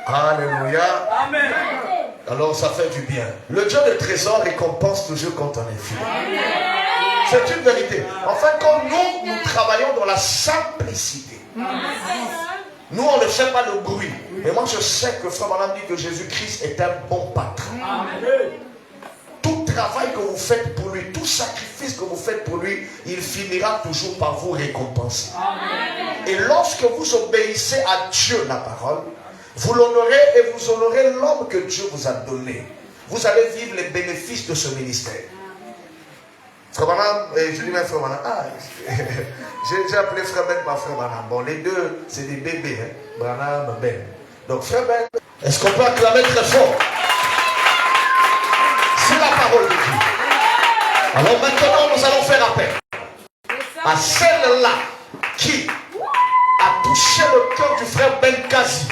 Alléluia. Amen. Alors ça fait du bien. Le Dieu de trésor récompense toujours quand on est fidèle. C'est une vérité. Enfin, comme nous travaillons dans la simplicité. Nous, on ne fait pas le bruit. Mais moi, je sais que Frère Madame dit que Jésus-Christ est un bon patron. Tout travail que vous faites pour lui, tout sacrifice que vous faites pour lui, il finira toujours par vous récompenser. Et lorsque vous obéissez à Dieu, la parole, vous l'honorez et vous honorez l'homme que Dieu vous a donné. Vous allez vivre les bénéfices de ce ministère. Frère Branham, je dis même Frère Branham, j'ai appelé Frère Ben par Frère Branham. Bon, les deux, c'est des bébés, hein? Branham, Ben. Donc Frère Ben, est-ce qu'on peut acclamer très fort? C'est la parole de Dieu. Alors maintenant, nous allons faire appel à celle-là qui a touché le cœur du frère Ben Kazi,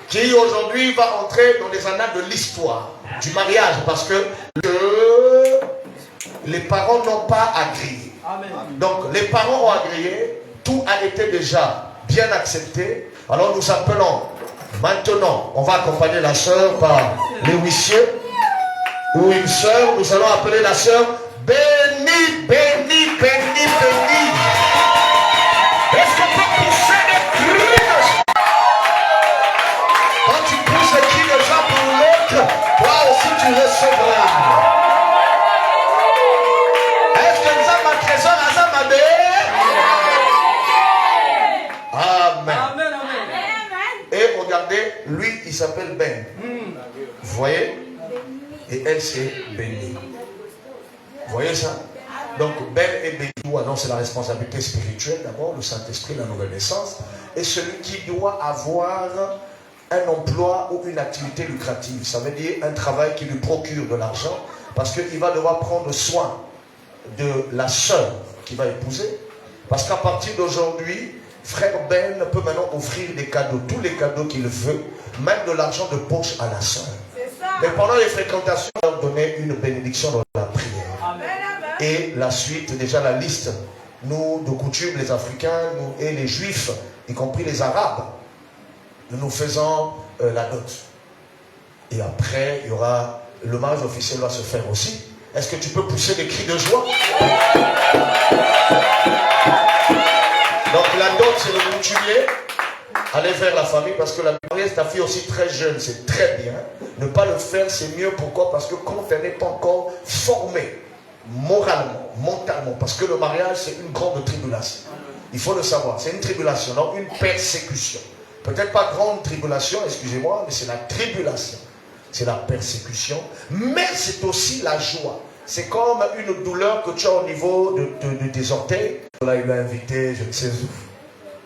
qui aujourd'hui va entrer dans les annales de l'histoire du mariage, parce que les parents n'ont pas agréé. Donc les parents ont agréé, tout a été déjà bien accepté. Alors nous appelons maintenant, on va accompagner la sœur par les huissiers ou une sœur. Nous allons appeler la sœur bénie, bénie, bénie, bénie. Est-ce qu'on peut pousser des cris de joie? Quand tu pousses des cris de joie pour l'autre, toi aussi tu recevras. Est-ce que nous avons un trésor à Zamabé? Amen. Amen. Et regardez, lui il s'appelle Ben. Vous voyez? Et elle c'est bénie. Vous voyez ça? Donc Ben est béni. Non, c'est la responsabilité spirituelle d'abord, le Saint-Esprit, la nouvelle naissance. Et celui qui doit avoir un emploi ou une activité lucrative, ça veut dire un travail qui lui procure de l'argent, parce qu'il va devoir prendre soin de la sœur qu'il va épouser. Parce qu'à partir d'aujourd'hui, frère Ben peut maintenant offrir des cadeaux, tous les cadeaux qu'il veut, même de l'argent de poche à la sœur. Mais pendant les fréquentations, on va donner une bénédiction dans la prière. Amen. Et la suite, déjà la liste, nous de coutume, les Africains nous, et les Juifs, y compris les Arabes, nous faisons la dot. Et après, il y aura, le mariage officiel va se faire aussi. Est-ce que tu peux pousser des cris de joie? Donc la dot, c'est le coutumier. Aller vers la famille, parce que la mariage, ta fille aussi très jeune, c'est très bien. Ne pas le faire, c'est mieux. Pourquoi? Parce que quand elle n'est pas encore formée, moralement, mentalement, parce que le mariage, c'est une grande tribulation. Il faut le savoir, c'est une tribulation, non une persécution. Peut-être pas grande tribulation, excusez-moi, mais c'est la tribulation. C'est la persécution, mais c'est aussi la joie. C'est comme une douleur que tu as au niveau de tes orteils. Là, il l'a invité, je ne sais où.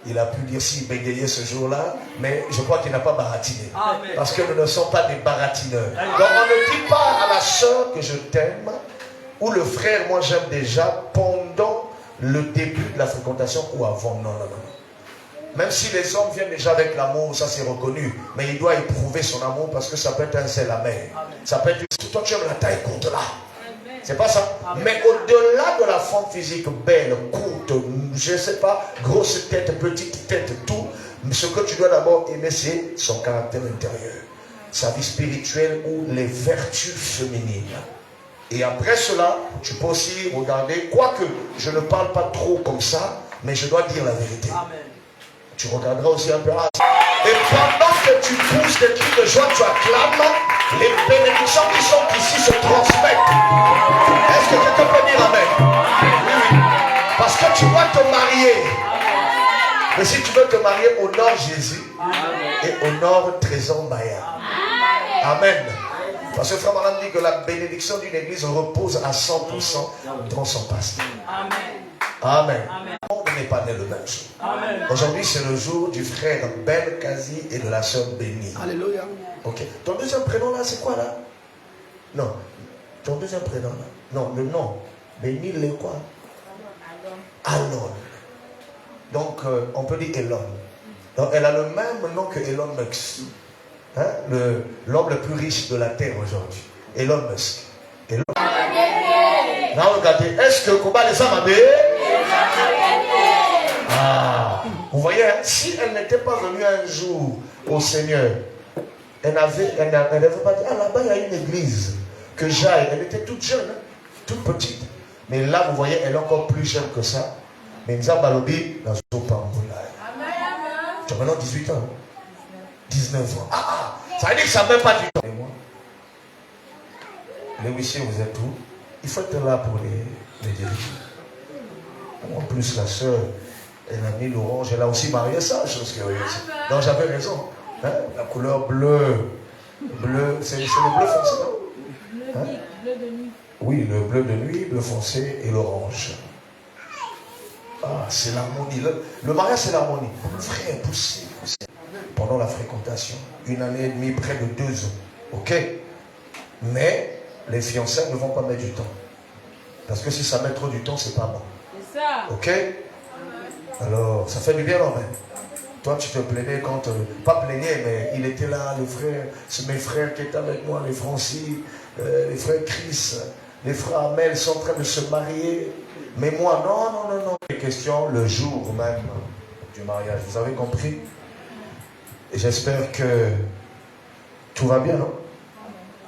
Il a pu dire si bégayer ce jour-là, mais je crois qu'il n'a pas baratiné. Amen. Parce que nous ne sommes pas des baratineurs. Donc on ne dit pas à la soeur que je t'aime, ou le frère, moi j'aime déjà, pendant le début de la fréquentation ou avant. Non, non, non. Même si les hommes viennent déjà avec l'amour, ça c'est reconnu, mais il doit éprouver son amour parce que ça peut être un sel amer. Ça peut être, toi tu aimes la taille courte là. C'est pas ça. Mais au-delà de la forme physique belle, courte, je ne sais pas, grosse tête, petite tête, tout, ce que tu dois d'abord aimer, c'est son caractère intérieur, sa vie spirituelle ou les vertus féminines. Et après cela, tu peux aussi regarder, quoique je ne parle pas trop comme ça, mais je dois dire la vérité. Amen. Tu regarderas aussi un peu. Et pendant que tu pousses des cris de joie, tu acclames, les bénédictions qui sont ici se transmettent. Est-ce que quelqu'un peut dire amen? Oui. Parce que tu vas te marier. Mais si tu veux te marier, honore Jésus et honore Trésor Maya. Amen. Parce que Frère Maran dit que la bénédiction d'une église repose à 100% dans son pasteur. Amen. Le monde n'est pas né le même jour. Aujourd'hui, c'est le jour du frère Ben Kazi et de la sœur Bénie. Alléluia. Ok. Ton deuxième prénom là, c'est quoi là? Non. Ton deuxième prénom là? Non, le nom. Bénie, le quoi? Alon. Donc, on peut dire Elon. Donc, elle a le même nom que Elon Musk. Hein? L'homme le plus riche de la terre aujourd'hui. Elon Musk. Elon... Now, regardez. Est-ce que Koba les a mabé? Ah. Vous voyez, hein, si elle n'était pas venue un jour au Seigneur, elle n'avait pas dit, ah là-bas il y a une église, que j'aille. Elle était toute jeune, hein, toute petite. Mais là, vous voyez, elle est encore plus jeune que ça. Mais Nza Balobi, dans son pamboula. Tu as maintenant 18 ans. 19 ans. Ça veut dire que ça n'a même pas du temps. Et moi, les huissiers, vous êtes où? Il faut être là pour les diriger. En plus, la soeur, elle a mis l'orange, elle a aussi marié ça, chose curieuse. Donc j'avais raison. Hein? La couleur bleue. Bleu, c'est le bleu foncé, non? Hein? Bleu de nuit. Oui, le bleu de nuit, bleu foncé et l'orange. Ah, c'est l'harmonie. Le mariage, c'est l'harmonie. Frère, poussez. Pendant la fréquentation, 1 année et demie, près de 2 ans. Ok? Mais les fiançailles ne vont pas mettre du temps. Parce que si ça met trop du temps, c'est pas bon. C'est ça. Ok? Alors, ça fait du bien, non? Toi, tu te plaignais quand... pas plaignais, mais il était là, les frères. C'est mes frères qui étaient avec moi, les Francis, les frères Chris, les frères Amel sont en train de se marier. Mais moi, non. Les questions le jour même du mariage. Vous avez compris? Et j'espère que tout va bien, non?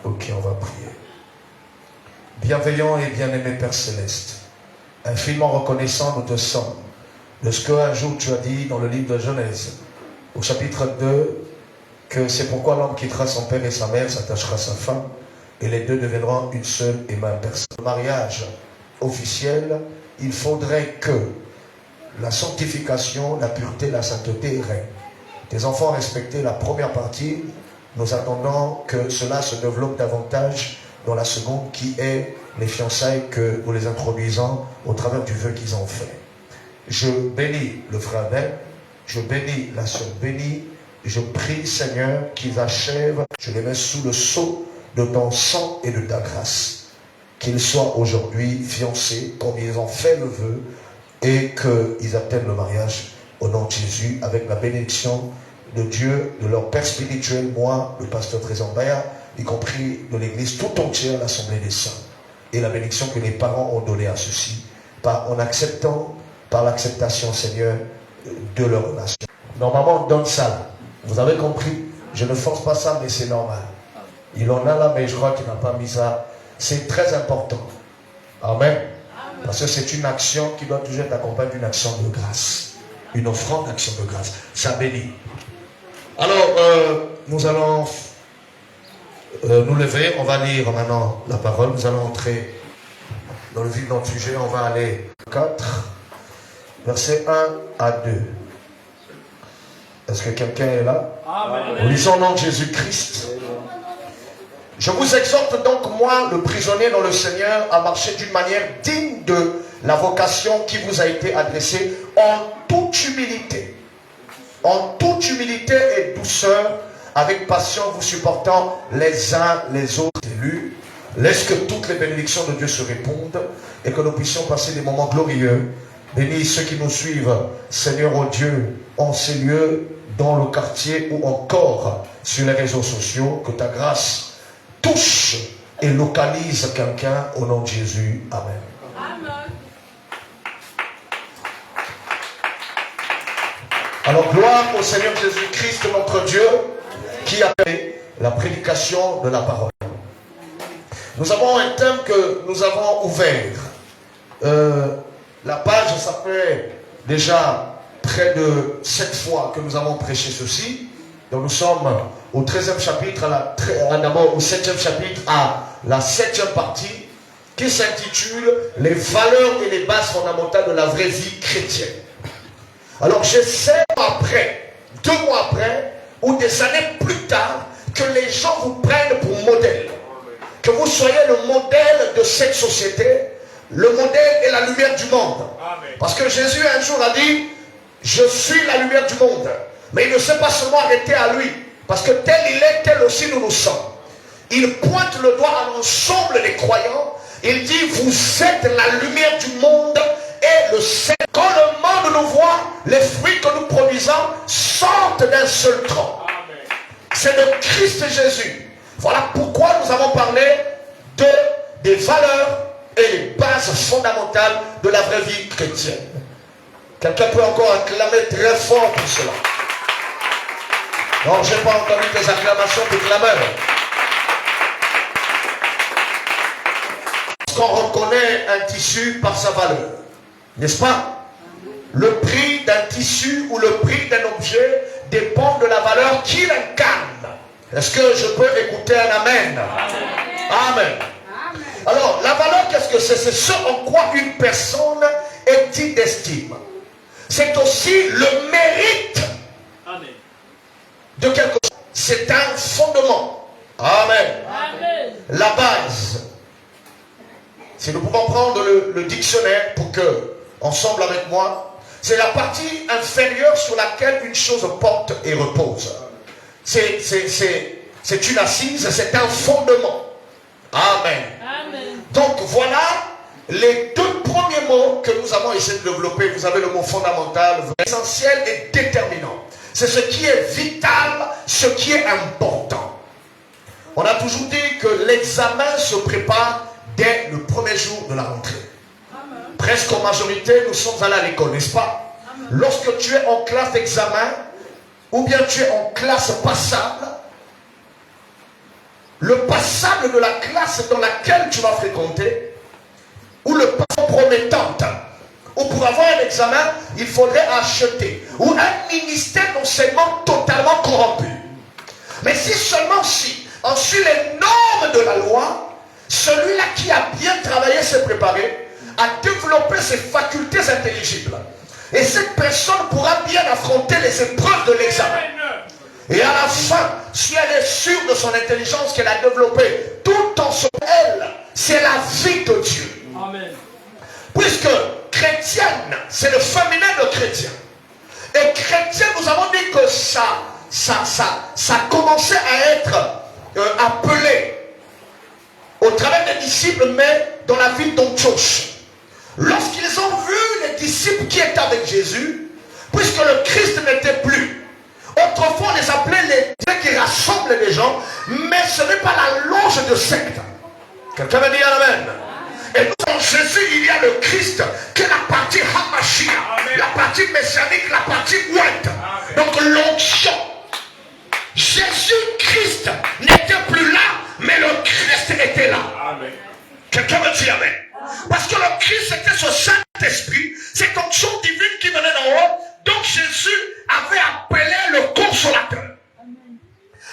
Ok, on va prier. Bienveillant et bien-aimé Père Céleste, infiniment reconnaissant nous te sommes de ce qu'un jour tu as dit dans le livre de Genèse, au chapitre 2, que c'est pourquoi l'homme quittera son père et sa mère, s'attachera à sa femme, et les deux deviendront une seule et même personne. Le mariage officiel, il faudrait que la sanctification, la pureté, la sainteté règnent. Tes enfants respectaient la première partie, nous attendons que cela se développe davantage dans la seconde qui est les fiançailles que nous les introduisons au travers du vœu qu'ils ont fait. Je bénis le frère Ben, je bénis la sœur bénie, je prie Seigneur qu'ils achèvent, je les mets sous le sceau de ton sang et de ta grâce. Qu'ils soient aujourd'hui fiancés comme ils ont fait le vœu et qu'ils atteignent le mariage au nom de Jésus avec la bénédiction de Dieu, de leur père spirituel, moi, le pasteur Trésor Baya, y compris de l'église tout entière, l'assemblée des saints. Et la bénédiction que les parents ont donnée à ceux-ci, en acceptant, par l'acceptation, Seigneur, de leur relation. Normalement, on donne ça. Vous avez compris? Je ne force pas ça, mais c'est normal. Il en a là, mais je crois qu'il n'a pas mis ça. C'est très important. Amen. Parce que c'est une action qui doit toujours être accompagnée d'une action de grâce. Une offrande d'action de grâce. Ça bénit. Alors, nous allons nous lever. On va lire maintenant la parole. Nous allons entrer dans le vif de notre sujet. On va aller 4, versets 1 à 2. Est-ce que quelqu'un est là? Amen. Lisons au nom de Jésus-Christ. Je vous exhorte donc, moi, le prisonnier dans le Seigneur, à marcher d'une manière digne de la vocation qui vous a été adressée, en toute humilité. En toute humilité et douceur, avec passion, vous supportant les uns les autres élus. Laisse que toutes les bénédictions de Dieu se répondent et que nous puissions passer des moments glorieux. Bénis ceux qui nous suivent, Seigneur, oh Dieu, en ces lieux, dans le quartier ou encore sur les réseaux sociaux. Que ta grâce touche et localise quelqu'un au nom de Jésus. Amen. Amen. Alors, gloire au Seigneur Jésus-Christ, notre Dieu, qui a fait la prédication de la parole. Nous avons un thème que nous avons ouvert. La page, ça fait déjà près de 7 fois que nous avons prêché ceci. Donc nous sommes au 13e chapitre, d'abord au 7e chapitre, à la 7e partie, qui s'intitule « Les valeurs et les bases fondamentales de la vraie vie chrétienne ». Alors j'essaie après, 2 mois après, ou des années plus tard, que les gens vous prennent pour modèle. Que vous soyez le modèle de cette société, le modèle et la lumière du monde. Amen. Parce que Jésus un jour a dit, je suis la lumière du monde. Mais il ne s'est pas seulement arrêté à lui. Parce que tel il est, tel aussi nous nous sommes. Il pointe le doigt à l'ensemble des croyants. Il dit, vous êtes la lumière du monde et le sel. Quand le monde nous voit, les fruits que nous produisons sortent d'un seul tronc. C'est de Christ Jésus. Voilà pourquoi nous avons parlé des valeurs et les bases fondamentales de la vraie vie chrétienne. Quelqu'un peut encore acclamer très fort pour cela. Non, je n'ai pas entendu tes acclamations de clameurs. Parce qu'on reconnaît un tissu par sa valeur. N'est-ce pas? Le prix d'un tissu ou le prix d'un objet dépend de la valeur qu'il incarne. Est-ce que je peux écouter un amen? Amen. Alors, la valeur, qu'est-ce que c'est? C'est ce en quoi une personne est digne d'estime. C'est aussi le mérite de quelque chose. C'est un fondement. Amen. La base. Si nous pouvons prendre le dictionnaire pour que, ensemble avec moi, c'est la partie inférieure sur laquelle une chose porte et repose. C'est une assise, c'est un fondement. Amen. Donc voilà les deux premiers mots que nous avons essayé de développer. Vous avez le mot fondamental, essentiel et déterminant. C'est ce qui est vital, ce qui est important. On a toujours dit que l'examen se prépare dès le premier jour de la rentrée. Presque en majorité, nous sommes allés à l'école, n'est-ce pas? Lorsque tu es en classe d'examen, ou bien tu es en classe passable, le passable de la classe dans laquelle tu vas fréquenter, ou le promettante, ou pour avoir un examen, il faudrait acheter, ou un ministère d'enseignement totalement corrompu. Mais si seulement si, ensuite les normes de la loi, celui-là qui a bien travaillé, s'est préparé, a développé ses facultés intelligibles. Et cette personne pourra bien affronter les épreuves de l'examen. Et à la fin, si elle est sûre de son intelligence qu'elle a développée, tout en son elle, c'est la vie de Dieu. Amen. Puisque chrétienne, c'est le féminin de chrétien. Et chrétien, nous avons dit que ça commençait à être appelé au travers des disciples, mais dans la ville d'Antioche. Lorsqu'ils ont vu les disciples qui étaient avec Jésus, puisque le Christ n'était plus, autrefois on les appelait les dieux qui rassemblent les gens, mais ce n'est pas la loge de secte. Quelqu'un veut dire amen? Et dans Jésus, il y a le Christ, qui est la partie Hamashia, la partie messianique, la partie ouette. Donc l'onction. Jésus-Christ n'était plus là, mais le Christ était là. Quelqu'un veut dire amen? Parce que le Christ était ce Saint-Esprit, cette onction divine qui venait d'en haut. Donc Jésus avait appelé le Consolateur.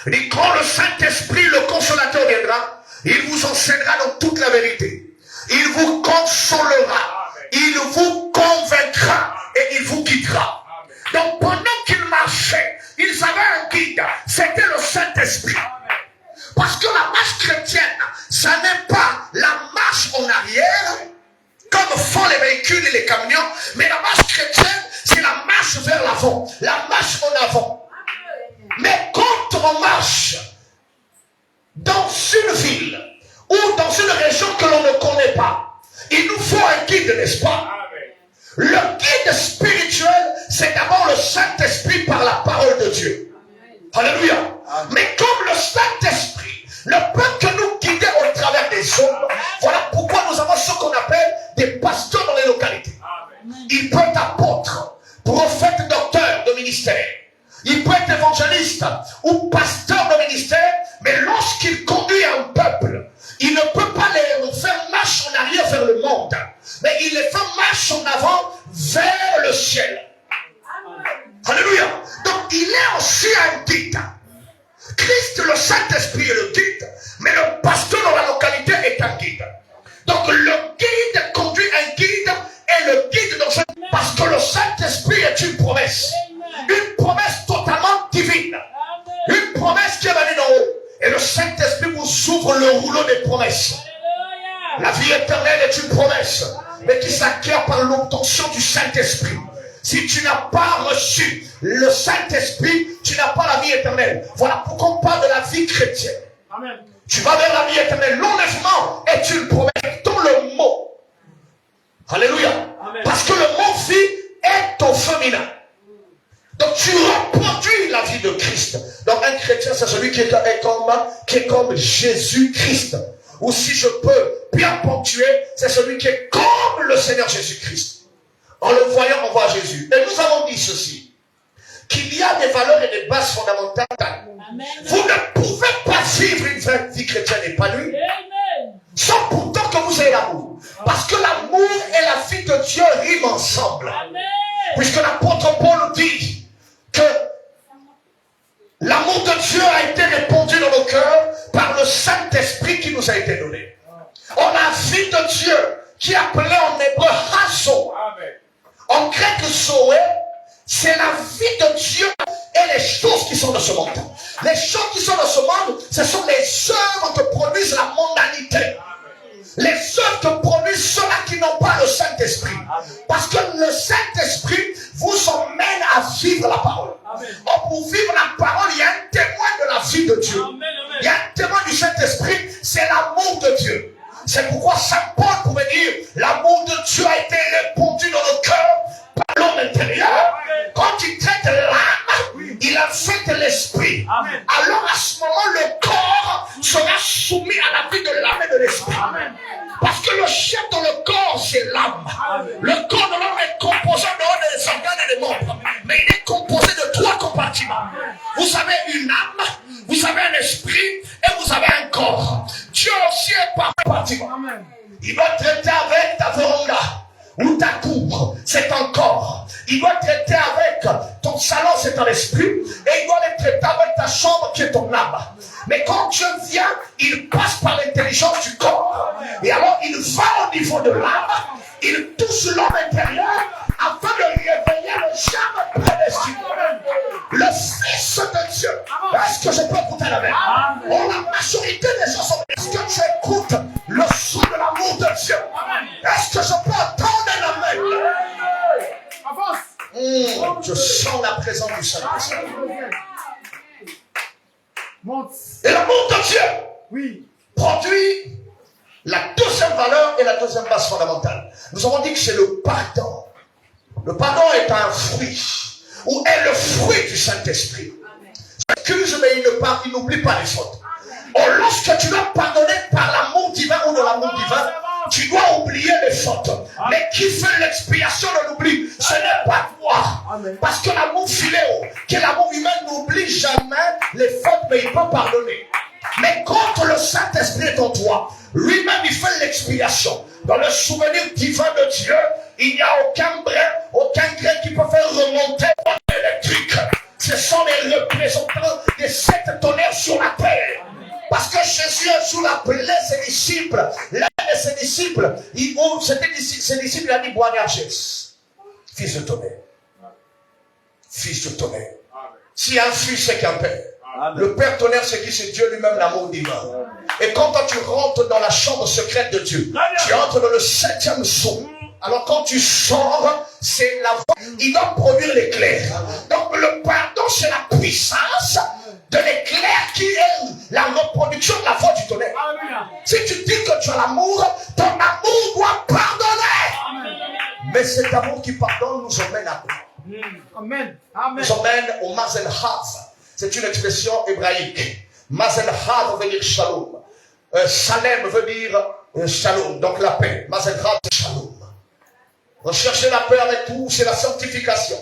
Il dit, quand le Saint-Esprit, le Consolateur viendra, il vous enseignera dans toute la vérité. Il vous consolera, il vous convaincra et il vous guidera. Donc pendant qu'ils marchaient, ils avaient un guide, c'était le Saint-Esprit. Parce que la marche chrétienne, ça n'est pas la marche en arrière, comme font les véhicules et les camions, mais la marche chrétienne, c'est la marche vers l'avant, la marche en avant. Mais quand on marche dans une ville ou dans une région que l'on ne connaît pas, il nous faut un guide, n'est-ce pas? Le guide spirituel, c'est d'abord le Saint-Esprit par la parole de Dieu. Alléluia. Mais comme le Saint-Esprit ne peut que nous guider au travers des hommes, voilà pourquoi nous avons ce qu'on appelle des pasteurs dans les localités. Il peut être apôtre, prophète, docteur de ministère. Il peut être évangéliste ou pasteur de ministère, mais lorsqu'il conduit un peuple, il ne peut pas les faire marche en arrière vers le monde, mais il les fait marche en avant vers le ciel. Alléluia. Donc il est aussi un guide. Christ, le Saint-Esprit est le guide, mais le pasteur dans la localité est un guide. Donc le guide conduit un guide et le guide dans ce... Parce que le Saint-Esprit est une promesse totalement divine, une promesse qui est venue d'en haut. Et le Saint-Esprit vous ouvre le rouleau des promesses. La vie éternelle est une promesse, mais qui s'acquiert par l'obtention du Saint-Esprit. Si tu n'as pas reçu le Saint-Esprit, tu n'as pas la vie éternelle. Voilà pourquoi on parle de la vie chrétienne. Amen. Tu vas vers la vie éternelle. L'enlèvement est une promesse. Dans le mot. Alléluia. Amen. Parce que le mot vie est au féminin. Donc tu reproduis la vie de Christ. Donc un chrétien, c'est celui qui est comme Jésus-Christ. Ou si je peux bien ponctuer, c'est celui qui est comme le Seigneur Jésus-Christ. En le voyant, on voit Jésus. Et nous avons dit ceci, qu'il y a des valeurs et des bases fondamentales. Amen. Vous ne pouvez pas vivre une vraie vie chrétienne épanouie sans pourtant que vous ayez l'amour. Parce que l'amour et la vie de Dieu riment ensemble. Amen. Puisque l'apôtre Paul dit que l'amour de Dieu a été répandu dans nos cœurs par le Saint-Esprit qui nous a été donné. On a la vie de Dieu qui est appelée en hébreu Hazo. En grec Zoé, c'est la vie de Dieu et les choses qui sont dans ce monde. Les choses qui sont dans ce monde, ce sont les œuvres que produisent la mondanité. Les œuvres que produisent ceux-là qui n'ont pas le Saint-Esprit. Parce que le Saint-Esprit vous emmène à vivre la parole. Or, pour vivre la parole, il y a un témoin de la vie de Dieu. Il y a un témoin du Saint-Esprit, c'est l'amour de Dieu. C'est pourquoi Saint Paul pouvait dire, l'amour de Dieu a été répandu dans le cœur par l'homme intérieur. Quand il traite l'âme, il affecte l'esprit. Alors à ce moment, le corps sera soumis à la vie de l'âme et de l'esprit. Parce que le chef dans le corps, c'est l'âme. Le corps de l'homme est composé de des organes et des membres. Mais il est composé de 3 compartiments. Vous avez une âme, vous avez un esprit et vous avez un corps. Dieu aussi est par compartiment. Il doit traiter avec ta véranda ou ta cour, c'est ton corps. Il doit traiter avec ton salon, c'est ton esprit. Et il doit les traiter avec ta chambre qui est ton âme. Mais quand Dieu vient, il passe par l'intelligence du corps. Et alors il va au niveau de l'âme. Il touche l'homme intérieur afin de réveiller le germe prédestiné. Le Fils de Dieu. Est-ce que je peux écouter la même? Oh, la majorité des gens sont. Est-ce que tu écoutes le son de l'amour de Dieu? Est-ce que je peux entendre la même? Je sens la présence du Saint-Esprit. Et l'amour de Dieu produit la deuxième valeur et la deuxième base fondamentale. Nous avons dit que c'est le pardon. Le pardon est un fruit, ou est le fruit du Saint-Esprit. Excuse, mais il n'oublie pas les fautes. Or, lorsque tu dois pardonner par l'amour divin ou de l'amour divin, tu dois oublier les fautes. Mais qui fait l'expiation de l'oubli? Ce n'est pas toi. Parce que l'amour philéo, qui est l'amour humain, n'oublie jamais les fautes, mais il peut pardonner. Mais quand le Saint-Esprit est en toi, lui-même il fait l'expiation. Dans le souvenir divin de Dieu, il n'y a aucun brin, aucun grain qui peut faire remonter l'électrique. Ce sont les représentants des 7 tonnerres sur la terre. Parce que Jésus un jour appelait ses disciples. L'un de ses disciples, ses disciples, il a dit Boanerges, fils de tonnerre. Fils de tonnerre. S'il y a un fils, c'est qu'un père. Le Père tonnerre, c'est qui? C'est Dieu lui-même, l'amour divin. Et quand toi, tu rentres dans la chambre secrète de Dieu, tu entres dans le 7e son. Alors quand tu sors, c'est la voix. Il doit produire l'éclair. Donc le pardon, c'est la puissance de l'éclair qui est la reproduction de la voix du tonnerre. Si tu dis que tu as l'amour, ton amour doit pardonner. Mais cet amour qui pardonne nous emmène à quoi? Nous emmène au Mazel Hav. C'est une expression hébraïque. Mazel Hav veut dire shalom. Salem veut dire shalom, donc la paix. Mazel Hav, shalom. Rechercher la paix avec tout, c'est la sanctification.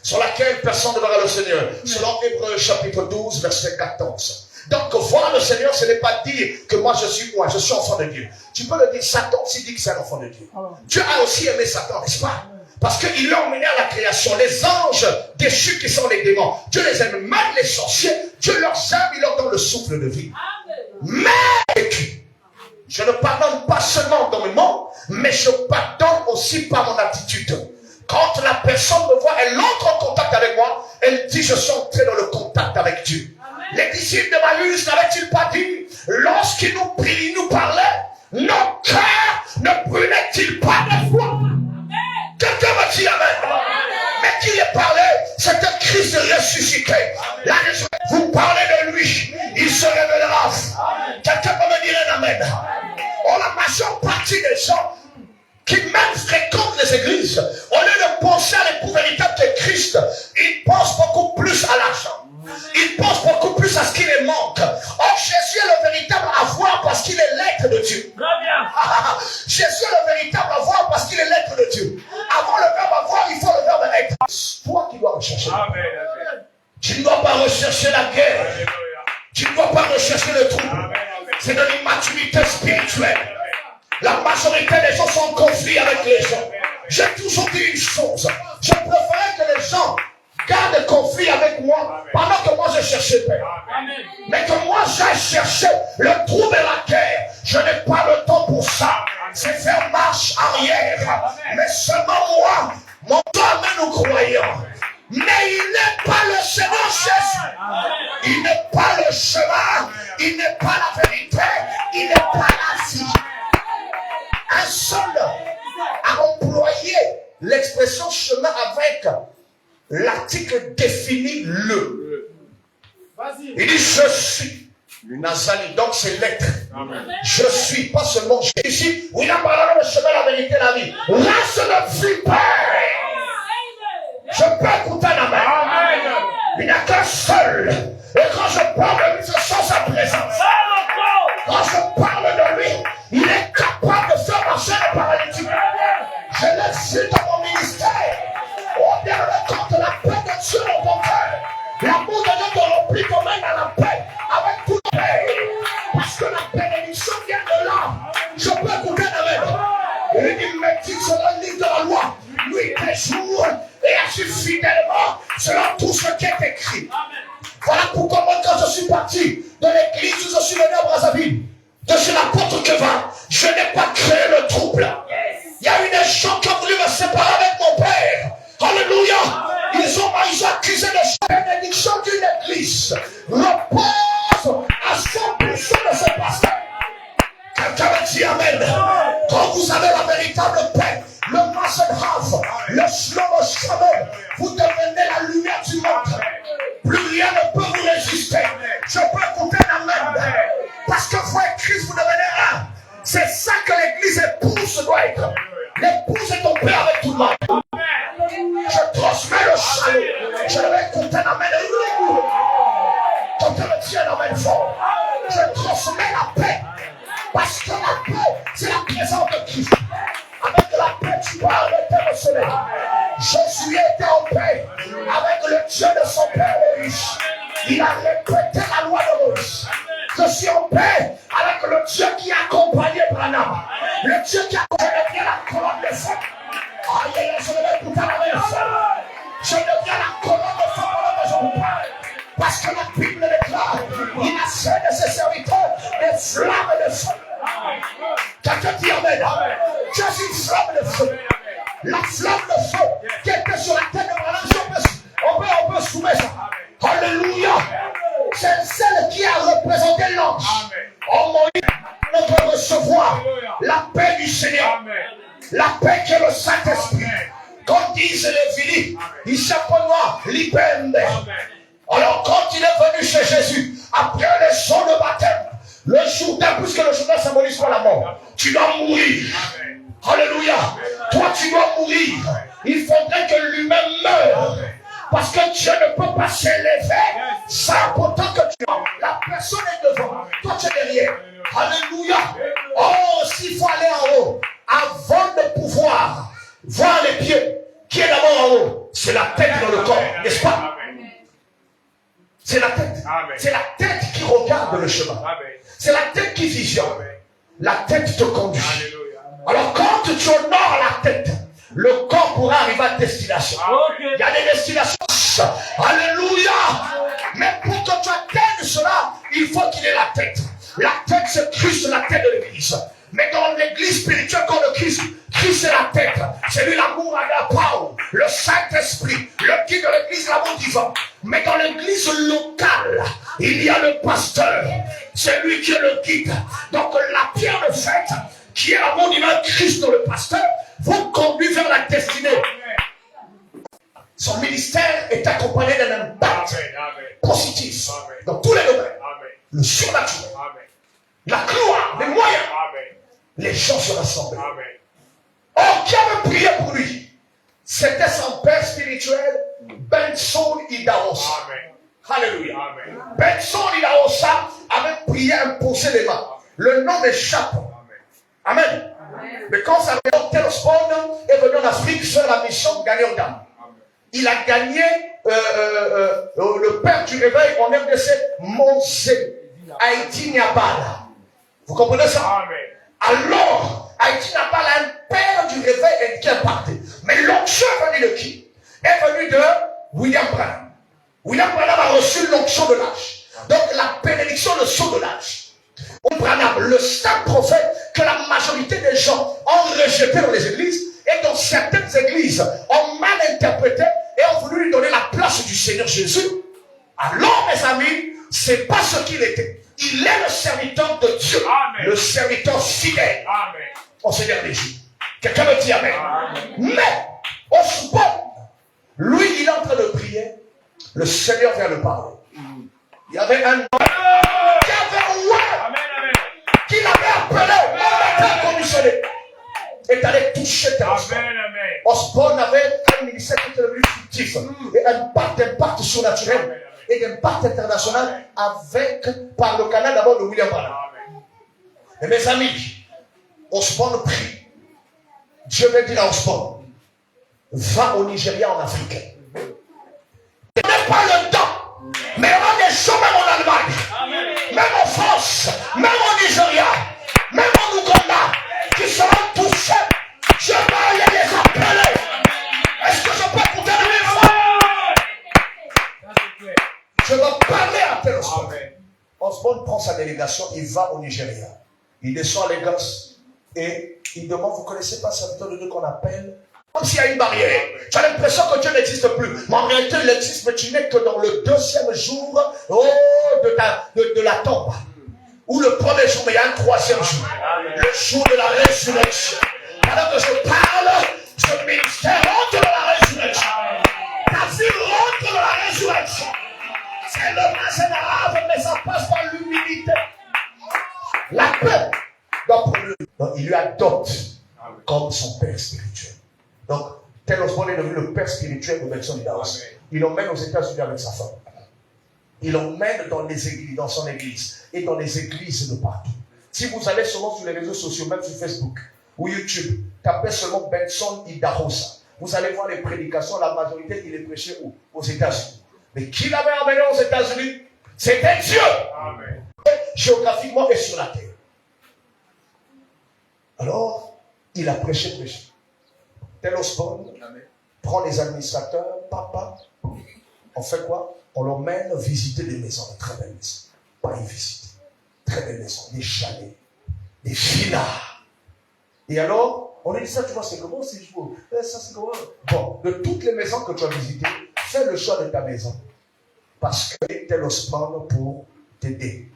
Sur laquelle personne ne verra le Seigneur. Selon Hébreux chapitre 12, verset 14. Donc voir le Seigneur, ce n'est pas dire que moi je suis enfant de Dieu. Tu peux le dire, Satan aussi dit que c'est un enfant de Dieu. Dieu a aussi aimé Satan, n'est-ce pas? Parce qu'il l'a emmené à la création. Les anges déchus qui sont les démons, Dieu les aime. Même les sorciers, Dieu leur aime, il leur donne le souffle de vie. Mais je ne pardonne pas seulement dans mes mots, mais je pardonne aussi par mon attitude. Quand la personne me voit, elle entre en contact avec moi, elle dit je suis entré dans le contact avec Dieu. Les disciples de Maüs n'avaient-ils pas dit, lorsqu'ils nous prient, nous parlaient, nos cœurs ne brûlaient-ils pas de foi? Quelqu'un me dit amen. Mais qui est parlé? C'est un Christ ressuscité. Vous parlez de lui, il se révélera. Quelqu'un peut me dire un amen. Oh, la majeure partie des gens qui même fréquentent les églises, au lieu de penser à l'époux véritable de Christ, ils pensent beaucoup plus à l'argent. Ils pensent beaucoup plus à ce qui les manque. Or, Jésus est le véritable avoir parce qu'il est l'être de Dieu. Jésus est le véritable avoir parce qu'il est l'être de Dieu. cela. Tu ne dois pas rechercher la guerre. Tu ne dois pas rechercher le trouble. C'est de l'immaturité spirituelle. La majorité des gens sont en conflit avec les gens. J'ai toujours dit une chose. Je préférais que les gens gardent le conflit avec moi pendant que moi je cherchais paix. Mais que moi j'ai cherché le trouble et la guerre. Je n'ai pas le temps pour ça. C'est faire marche arrière. Mais seulement moi, mon Dieu amène aux croyants. Mais il n'est pas le chemin, Jésus. Il n'est pas le chemin. Il n'est pas la vérité. Il n'est pas la vie. Un seul a employé l'expression chemin avec l'article défini le. Il dit je suis. Nazali, donc c'est l'être. Je suis, pas seulement je suis. Oui, il a parlé le chemin, la vérité, la vie. Race de vipère. Je peux écouter un amen. Il n'y a qu'un seul. Et quand je parle de lui, je sens sa présence. Quand je parle de lui, il est capable de faire marcher le paralytique. Je l'ai vu dans mon ministère. Oh bien, quand la paix de Dieu dans ton cœur, l'amour de Dieu te remplit ton main dans la paix, avec toute paix. Parce que la bénédiction vient de là. Je peux écouter un amen. Il dit, médite sur le livre de la loi, nuit et jour, et agis fidèlement selon tout ce qui est écrit. Voilà pourquoi moi, quand je suis parti de l'église où je suis venu à Brazzaville, de chez l'apôtre Kevin, je n'ai pas créé le trouble. Il y a eu des gens qui ont voulu me séparer avec mon père. Alléluia. Ils ont accusé de la bénédiction d'une église. Repose à 100% de ce pasteur. Quelqu'un me dit amen. Quand vous avez la véritable paix, le Masenhaf, le Shlomo Shalom, vous devenez la lumière du monde. Plus rien ne peut vous résister. Je peux écouter l'amen. Parce que frère Christ, vous devenez un. C'est ça que l'église épouse doit être. L'épouse est ton père avec tout le monde. Je transmets le salut. Je vais écouter l'amen. Quelqu'un me dit un amen fort. Je transmets la paix. Parce que la paix, c'est la présence de Christ. Avec la paix, tu parles de tes soleil. Jésus était en paix avec le Dieu de son père Moïse. Il a répété la loi de Moïse. Je suis en paix avec le Dieu qui a accompagné Branham. Le Dieu qui a accompagné la colonne de feu. Aïe, je vais écouter la même feu. Je deviens la colonne de feu pendant que je vous parle. Parce que la Bible déclare, il a fait de ses serviteurs des flammes de feu. Quelqu'un dit amen. Je suis une flamme de feu. La flamme de feu qui était sur la tête de Branham, on peut soumettre ça. Alléluia. C'est celle qui a représenté l'ange. Oh mon Dieu, on peut recevoir la paix du Seigneur. La paix qui est le Saint-Esprit. Comme disent les Philippes, il s'appelle l'Ibende. Alors quand il est venu chez Jésus, après les sons de baptême, le Jourdain, puisque le Jourdain symbolise pas la mort, tu dois mourir. Alléluia. Toi tu dois mourir. Il faudrait que lui-même meure. Parce que Dieu ne peut pas s'élever sans pourtant que tu as. La personne est devant. Toi tu es derrière. Alléluia. Oh, s'il faut aller en haut, avant de pouvoir voir les pieds, qui est d'abord en haut? C'est la tête dans le corps, n'est-ce pas? C'est la tête. C'est la tête qui regarde le chemin. C'est la tête qui visionne. La tête te conduit. Alors quand tu honores la tête, le corps pourra arriver à destination. Il y a des destinations. Alléluia. Mais pour que tu atteignes cela, il faut qu'il ait la tête. La tête, c'est Christ, la tête de l'église. Mais dans l'église spirituelle comme le Christ, Christ c'est la tête. C'est lui l'amour agapao, le Saint-Esprit, le guide de l'église, l'amour divin. Mais dans l'église locale, il y a le pasteur. C'est lui qui est le guide. Donc la pierre de fête, qui est l'amour divin, Christ dans le pasteur, vous conduit vers la destinée. Son ministère est accompagné d'un impact positif dans tous les domaines. Le surnaturel, la gloire, les moyens. Les gens se rassemblent. Oh, qui avait prié pour lui? C'était son père spirituel, Benson Idarosa. Alléluia. Benson Idarosa avait prié, imposé les mains. Le nom m'échappe. Amen. Mais quand sa maison Telosphone est venu en Afrique faire la mission de gagner aux dames, il a gagné le père du réveil en RDC, Monsé, Haïti Niabala. Vous comprenez ça? Amen. Alors, Haïti Niabala a un père du réveil qui est impacté. Mais l'onction est venue de qui? Est venue de William Branham. William Branham a reçu l'onction de l'âge. Donc la bénédiction, le saut de l'âge. Branham, le saint prophète que la majorité des gens ont rejeté dans les églises et dans certaines églises ont mal interprété et ont voulu lui donner la place du Seigneur Jésus. Alors, mes amis, c'est pas ce qu'il était. Il est le serviteur de Dieu. Amen. Le serviteur fidèle au Seigneur Jésus. Quelqu'un me dit Amen. Amen. Mais, au second, lui, il est en train de prier. Le Seigneur vient le parler. Il y avait un homme qui avait un roi qu'il avait appelé, commissionné, est allé toucher tes Osborne avait un ministère qui était devenu fictif, et un impact surnaturel et d'impact international par le canal d'abord de William Branham. Et mes amis, Osborne prie. Dieu veut dire à Osborne, va au Nigeria en Afrique. Ce n'est pas le temps. Mais il y aura des gens même en Allemagne, même en France, même au Nigeria, même en Ouganda, qui seront touchés. Je vais aller les appeler. Est-ce que je peux écouter le micro? Je vais parler à tel Osborne. Osborne prend sa délégation, il va au Nigeria. Il descend à Lagos et il demande, vous ne connaissez pas ce serviteur de Dieu qu'on appelle? Comme s'il y a une barrière. Tu as l'impression que Dieu n'existe plus. Mais en réalité, il existe, mais tu n'es que dans le deuxième jour de la tombe. Ou le premier jour, mais il y a un troisième jour. Le jour de la résurrection. Alors que je parle, ce ministère rentre dans la résurrection. Ta vie rentre dans la résurrection. C'est le moins général, mais ça passe par l'humilité. La paix. Donc, il lui adopte comme son père spirituel. Donc, tel Osborne est devenu le père spirituel de Benson Idahosa. Il l'emmène aux États-Unis avec sa femme. Il l'emmène dans les églises, dans son église et dans les églises de partout. Si vous allez seulement sur les réseaux sociaux, même sur Facebook ou YouTube, tapez seulement Benson Idahosa. Vous allez voir les prédications, la majorité, il est prêché où? Aux États-Unis. Mais qui l'avait emmené aux États-Unis? C'était Dieu. Amen. Géographiquement et sur la terre. Alors, il a prêché. Tel Osborne prend les administrateurs, papa, on fait quoi? On l'emmène visiter des maisons, de très belles maisons. Pas une visite. Très belles maisons, des chalets, des villas. Et alors, on lui dit ça, tu vois, c'est comment, c'est beau. Ça, c'est comment. Bon, de toutes les maisons que tu as visitées, fais le choix de ta maison. Parce que tel Osborne pour t'aider.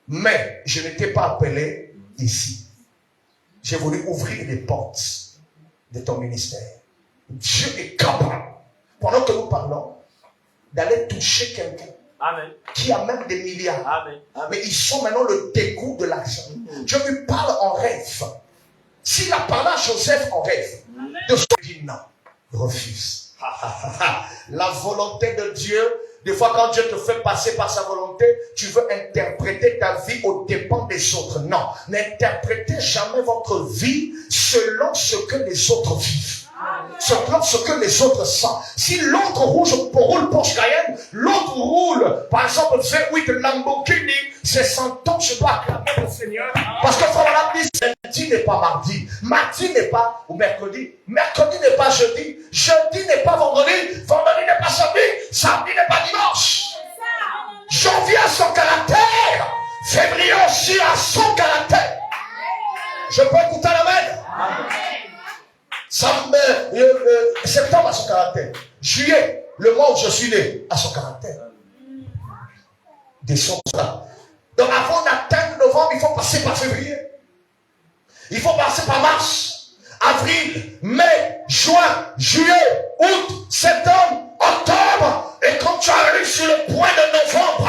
Mais je n'étais pas appelé ici. J'ai voulu ouvrir les portes de ton ministère. Dieu est capable, pendant que nous parlons, d'aller toucher quelqu'un qui a même des milliards. Amen. Mais ils sont maintenant le dégoût de l'argent. Dieu lui parle en rêve. S'il a parlé à Joseph en rêve, de ce qu'il dit non, il refuse. La volonté de Dieu, des fois quand Dieu te fait passer par sa volonté, tu veux interpréter ta vie aux dépens des autres. Non, n'interprétez jamais votre vie selon ce que les autres vivent. Selon ce que les autres sentent. Si l'autre roule Porsche Cayenne, l'autre roule, par exemple, V8 Lamborghini, c'est 100 ans, je dois acclamer le Seigneur. Parce que Frère dit, lundi n'est pas mardi, mardi n'est pas ou mercredi, mercredi n'est pas jeudi, jeudi n'est pas vendredi, vendredi n'est pas samedi, samedi n'est pas dimanche. Janvier a son caractère, février aussi a son caractère. Je peux écouter l'amen? Septembre a son caractère. Juillet, le mois où je suis né, a son caractère. Décembre. Donc avant d'atteindre novembre, il faut passer par février. Il faut passer par mars, avril, mai, juin, juillet, août, septembre, octobre. Et quand tu arrives sur le point de novembre,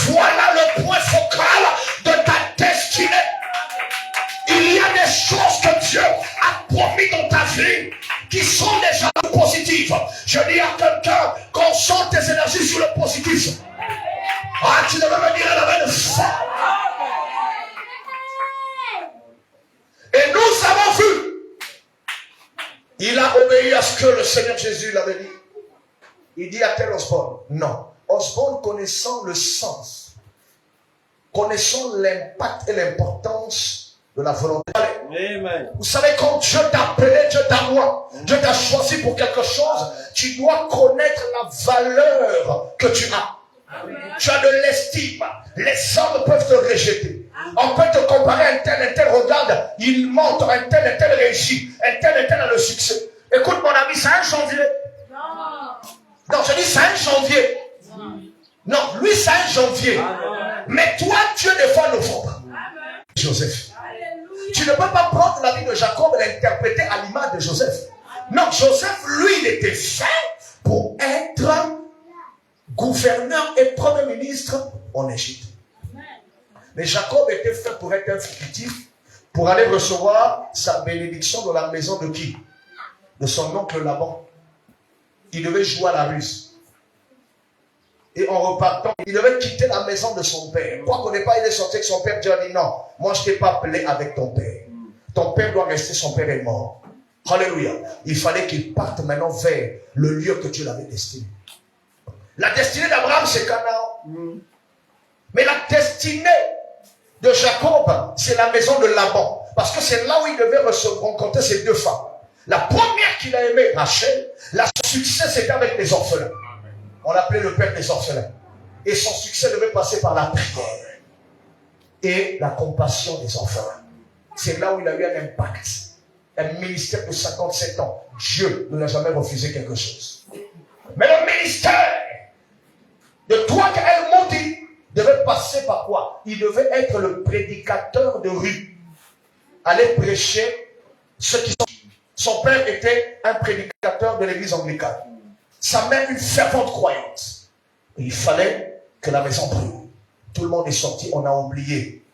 voilà le point focal de ta destinée. Il y a des choses que Dieu a promis dans ta vie qui sont déjà positives. Je dis à quelqu'un, concentre tes énergies sur le positif. Ah, tu devais me dire la même foi. Et nous avons vu, il a obéi à ce que le Seigneur Jésus l'avait dit. Il dit à tel Osborne, non. Osborne, connaissant le sens, connaissant l'impact et l'importance de la volonté. Amen. Vous savez, quand Dieu t'a appelé, Dieu t'a moi, Dieu t'a choisi pour quelque chose, tu dois connaître la valeur que tu as. Amen. Tu as de l'estime. Les hommes peuvent te rejeter. On peut te comparer à un tel, regarde, il monte, un tel réussit, un tel a le succès. Écoute mon ami, c'est un janvier. Non, je dis c'est un janvier. Non, lui c'est un janvier. Mais toi, Dieu des fois novembre. Joseph. Tu ne peux pas prendre la vie de Jacob et l'interpréter à l'image de Joseph. Non, Joseph, lui, il était fait pour être gouverneur et premier ministre en Égypte. Mais Jacob était fait pour être un fugitif, pour aller recevoir sa bénédiction dans la maison de qui? De son oncle Laban. Il devait jouer à la ruse. Et en repartant, il devait quitter la maison de son père. Quoi qu'on n'ait pas, il est sorti avec son père. Dieu a dit non, moi je ne t'ai pas appelé avec ton père. Ton père doit rester, son père est mort. Alléluia. Il fallait qu'il parte maintenant vers le lieu que Dieu l'avait destiné. La destinée d'Abraham, c'est Canaan. Mais la destinée de Jacob, c'est la maison de Laban. Parce que c'est là où il devait rencontrer ses deux femmes. La première qu'il a aimée, Rachel, son succès c'était avec les orphelins. On l'appelait le père des orphelins. Et son succès devait passer par la prière et la compassion des orphelins. C'est là où il a eu un impact. Un ministère de 57 ans. Dieu ne l'a jamais refusé quelque chose. Mais le ministère de toi qu'elle monte devait passer par quoi? Il devait être le prédicateur de rue. Aller prêcher ceux qui sont... Son père était un prédicateur de l'église anglicane. Sa mère une fervente croyante. Et il fallait que la maison brûle. Tout le monde est sorti, on a oublié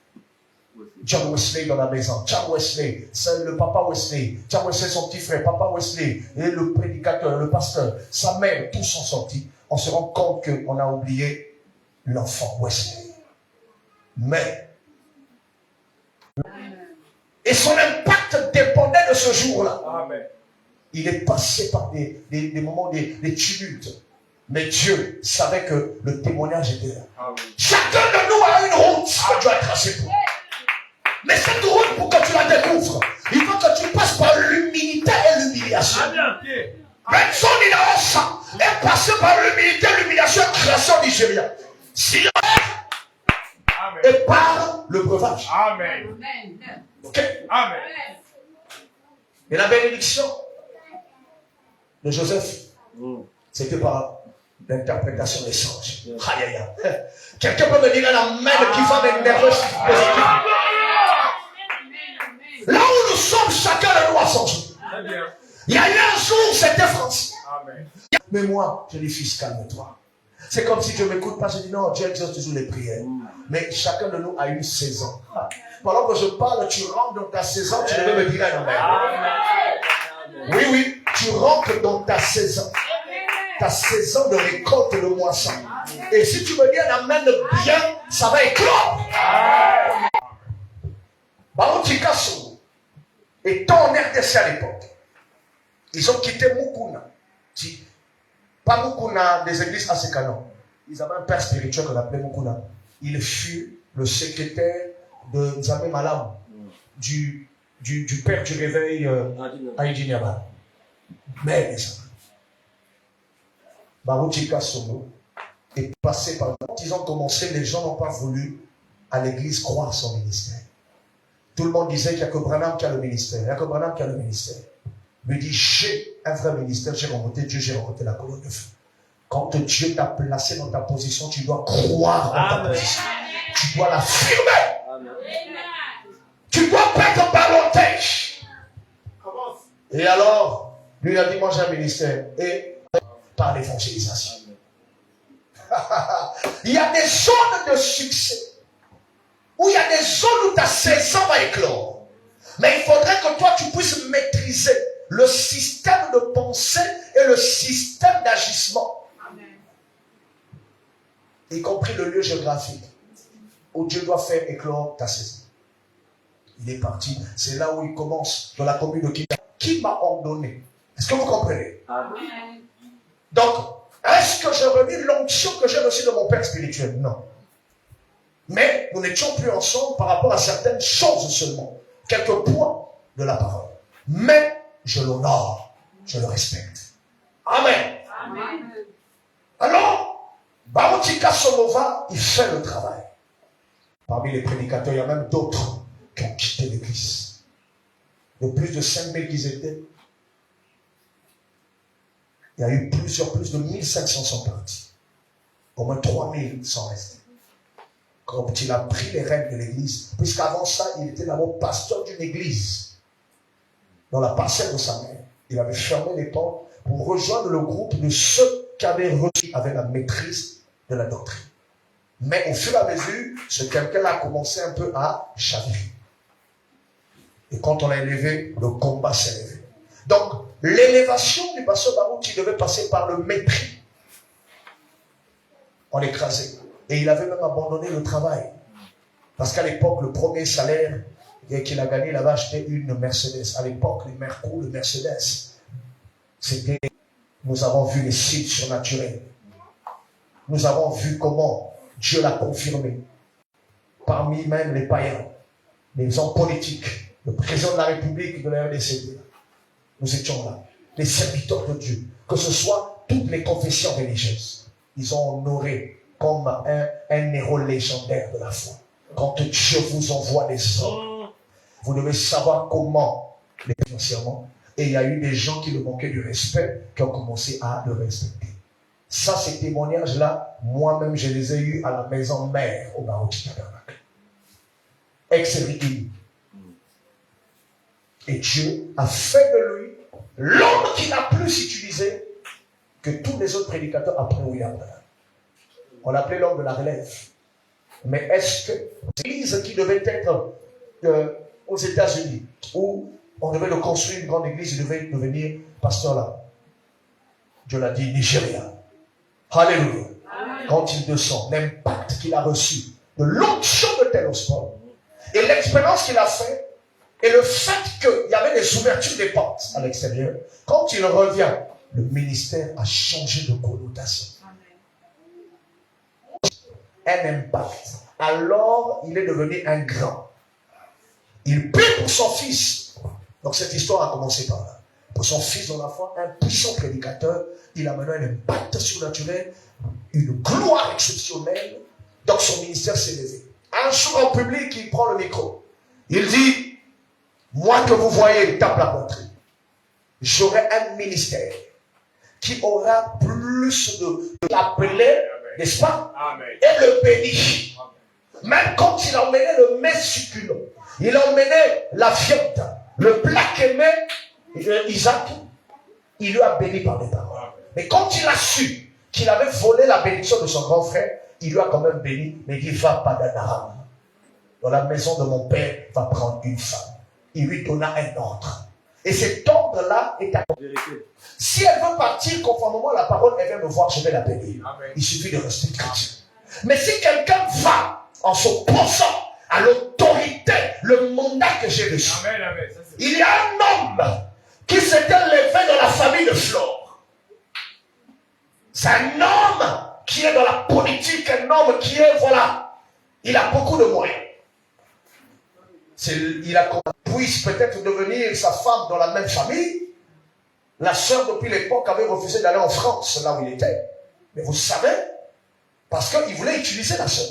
John Wesley dans la maison. John Wesley, c'est le papa Wesley. John Wesley, son petit frère, papa Wesley, et le prédicateur, le pasteur, sa mère, tous sont sortis. On se rend compte qu'on a oublié l'enfant Wesley. Mais, et son impact dépendait de ce jour-là. Amen. Il est passé par des moments, des tumultes. Mais Dieu savait que le témoignage était là. Amen. Chacun de nous a une route que Dieu a tracée pour. Mais cette route, pour que tu la découvres, il faut que tu passes par l'humilité et l'humiliation. Benson Inaosa est passé par l'humilité et l'humiliation création au Nigeria. Si et par le breuvage. Amen. Ok? Amen. Et la bénédiction de Joseph, c'était par l'interprétation des songes. Quelqu'un peut me dire un amen qui va m'énerver positif. Là où nous sommes, chacun de nous a son jour. Il y a eu un jour, c'était Francis. Mais moi, je dis, fils, calme-toi. C'est comme si Dieu ne m'écoute pas. Je dis, non, Dieu exauce toujours les prières. Mais chacun de nous a une saison. Pendant que je parle, tu rentres dans ta saison, tu devais me dire un amen. Oui, oui, tu rentres dans ta saison. Ta saison de récolte de moisson. Et si tu me dis un amen bien, ça va éclore. Baoutikassou étant en RDC à l'époque, ils ont quitté Mukuna. Pas Mukuna des églises à Sekano. Ils avaient un père spirituel qu'on appelait Mukuna. Il fut le secrétaire de Nzamé Malam, du père du réveil à Idiniaba. Mais les amis, Baoutikassou est passé par là. Quand ils ont commencé, les gens n'ont pas voulu à l'église croire son ministère. Tout le monde disait qu'il n'y a que Branham qui a le ministère. Il n'y a que Branham qui a le ministère. Il me dit, j'ai un vrai ministère, j'ai rencontré Dieu, j'ai rencontré la colonne de feu. Quand Dieu t'a placé dans ta position, tu dois croire en ta position. Tu dois l'affirmer. Amen. Tu dois perdre ta volonté. Et alors, lui il a dit, moi j'ai un ministère. Et par l'évangélisation. Il y a des zones de succès. Où il y a des zones où ta saison va éclore. Mais il faudrait que toi tu puisses maîtriser le système de pensée et le système d'agissement. Amen. Y compris le lieu géographique où Dieu doit faire éclore ta saison. Il est parti. C'est là où il commence dans la commune de Kita. Qui m'a ordonné? Est-ce que vous comprenez? Amen. Donc, un l'onction que j'ai reçue de mon père spirituel. Non. Mais nous n'étions plus ensemble par rapport à certaines choses seulement. Quelques points de la parole. Mais je l'honore, je le respecte. Amen. Amen. Alors, Barotika Somova, il fait le travail. Parmi les prédicateurs, il y a même d'autres qui ont quitté l'église. De plus de 5000 qu'ils étaient, il y a eu plus de 1500 sont partis. Au moins 3000 sont restés. Quand il a pris les rênes de l'église, puisqu'avant ça, il était d'abord pasteur d'une église, dans la parcelle de sa mère. Il avait fermé les portes pour rejoindre le groupe de ceux qui avaient reçu avec la maîtrise de la doctrine. Mais au fur et à mesure, ce quelqu'un-là a commencé un peu à chavirer. Et quand on l'a élevé, le combat s'est élevé. Donc, l'élévation du pasteur Baruch qui devait passer par le mépris. On l'écrasait. Et il avait même abandonné le travail. Parce qu'à l'époque, le premier salaire qu'il a gagné, il avait acheté une Mercedes. À l'époque, les Mercou, le Mercedes, c'était, nous avons vu les signes surnaturels. Nous avons vu comment Dieu l'a confirmé. Parmi même les païens, les hommes politiques, le président de la République de la RDC, nous étions là. Les serviteurs de Dieu, que ce soit toutes les confessions religieuses, ils ont honoré comme un héros légendaire de la foi. Quand Dieu vous envoie des hommes, vous devez savoir comment les financièrement. Et il y a eu des gens qui le manquaient du respect, qui ont commencé à le respecter. Ça, ces témoignages-là, moi-même, je les ai eus à la maison mère au Baroque Tabernacle. Ex-Riquini. Et Dieu a fait de lui l'homme qu'il a plus utilisé que tous les autres prédicateurs après William Branham. On l'appelait l'homme de la relève. Mais est-ce que l'église qui devait être aux États-Unis, où on devait le construire une grande église, il devait devenir pasteur là. Dieu l'a dit, Nigeria. Alléluia. Amen. Quand il descend, l'impact qu'il a reçu de l'onction de Télosport et l'expérience qu'il a fait et le fait qu'il y avait des ouvertures des portes à l'extérieur, quand il revient, le ministère a changé de connotation. Un impact. Alors, il est devenu un grand. Il prie pour son fils. Donc, cette histoire a commencé par là. Pour son fils dans la foi, un puissant prédicateur, il a maintenant un impact surnaturel, une gloire exceptionnelle. Donc, son ministère s'est levé. Un jour en public, il prend le micro. Il dit, moi que vous voyez, il tape la poitrine. J'aurai un ministère qui aura plus de l'appeler, n'est-ce pas? Amen. Et le bénit. Même quand il a emmené le mets succulent, il a emmené la viande, le plat qu'aimait Isaac, il lui a béni par des paroles. Mais quand il a su qu'il avait volé la bénédiction de son grand frère, il lui a quand même béni, mais il dit, va pas d'Anaram. Dans la maison de mon père, va prendre une femme. Il lui donna un ordre. Et cet ordre-là est à... Si elle veut partir conformément à la parole, elle vient me voir, je vais la bénir. Il suffit de rester chrétien. Mais si quelqu'un va en s'opposant à l'autorité, le mandat que j'ai reçu, il y a un homme qui s'était levé dans la famille de Flore. C'est un homme qui est dans la politique, un homme qui est, voilà, il a beaucoup de moyens. Il a puisse peut-être devenir sa femme dans la même famille. La sœur, depuis l'époque, avait refusé d'aller en France, là où il était. Mais vous savez, parce qu'il voulait utiliser la sœur.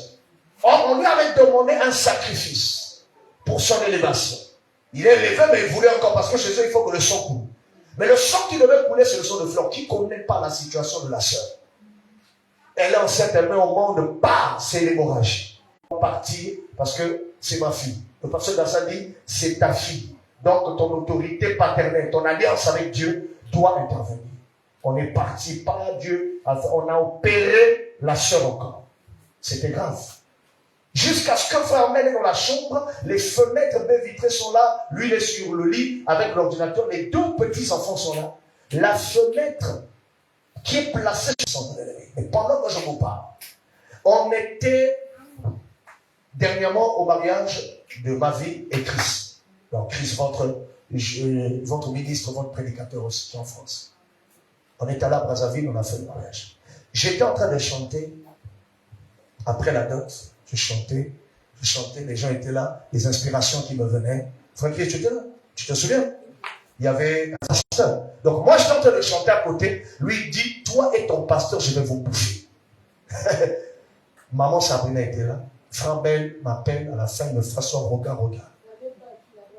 Or, on lui avait demandé un sacrifice pour son élévation. Il est élevé, mais il voulait encore, parce que chez eux, il faut que le sang coule. Mais le sang qui devait couler, c'est le sang de Flore. Qui ne connaît pas la situation de la sœur? Elle est enceinte, elle met au monde par c'est l'hémorragie. On va partir parce que c'est ma fille. Le pasteur Dassan dit, c'est ta fille. Donc, ton autorité paternelle, ton alliance avec Dieu doit intervenir. On est parti par Dieu, on a opéré la sœur encore. C'était grave. Jusqu'à ce que frère mène dans la chambre, les fenêtres baies vitrées sont là, lui il est sur le lit avec l'ordinateur, les deux petits enfants sont là. La fenêtre qui est placée sur son élevé. Et pendant que je vous parle, on était dernièrement au mariage de ma vie et Chris. Donc Chris, votre ministre, votre prédicateur aussi en France. On est allé à Brazzaville, on a fait le mariage. J'étais en train de chanter. Après la dot, je chantais, les gens étaient là, les inspirations qui me venaient. Frère Christ, tu étais là? Tu te souviens? Il y avait un pasteur. Donc moi, je suis en train de chanter à côté. Lui, il dit, toi et ton pasteur, je vais vous bouffer. Maman Sabrina était là. Frère Belle m'appelle à la fin, il me fait son regard.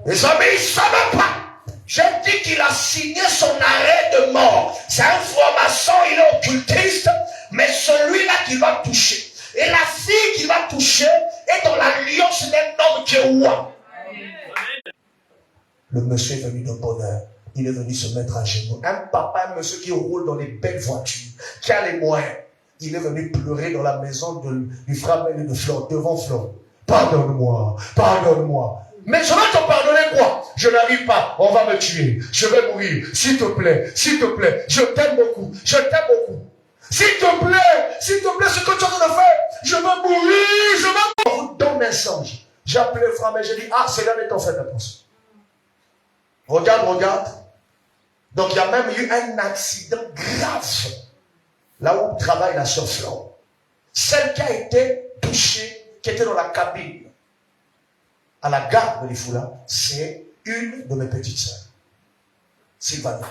Les amis, ils ne savent pas. J'ai dit qu'il a signé son arrêt de mort. C'est un franc-maçon, il est occultiste, mais celui-là qui va toucher. Et la fille qui va toucher est dans l'alliance d'un homme qui est roi. Le monsieur est venu de bonheur. Il est venu se mettre à genoux. Un papa, un monsieur qui roule dans les belles voitures, qui a les moyens. Il est venu pleurer dans la maison du frère et de Flore, devant Flore. Pardonne-moi, pardonne-moi. Mais je vais te pardonner quoi? Je n'arrive pas, on va me tuer, je vais mourir. S'il te plaît, je t'aime beaucoup, S'il te plaît, ce que tu as de faire, je vais mourir, On vous donne un songe. J'ai appelé le frère, mais j'ai dit, c'est là est en fait attention. Regarde. Donc il y a même eu un accident grave. Là où travaille la sœur Flore. Celle qui a été touchée, qui était dans la cabine, à la gare de l'Ifoula, c'est une de mes petites sœurs, Sylvana.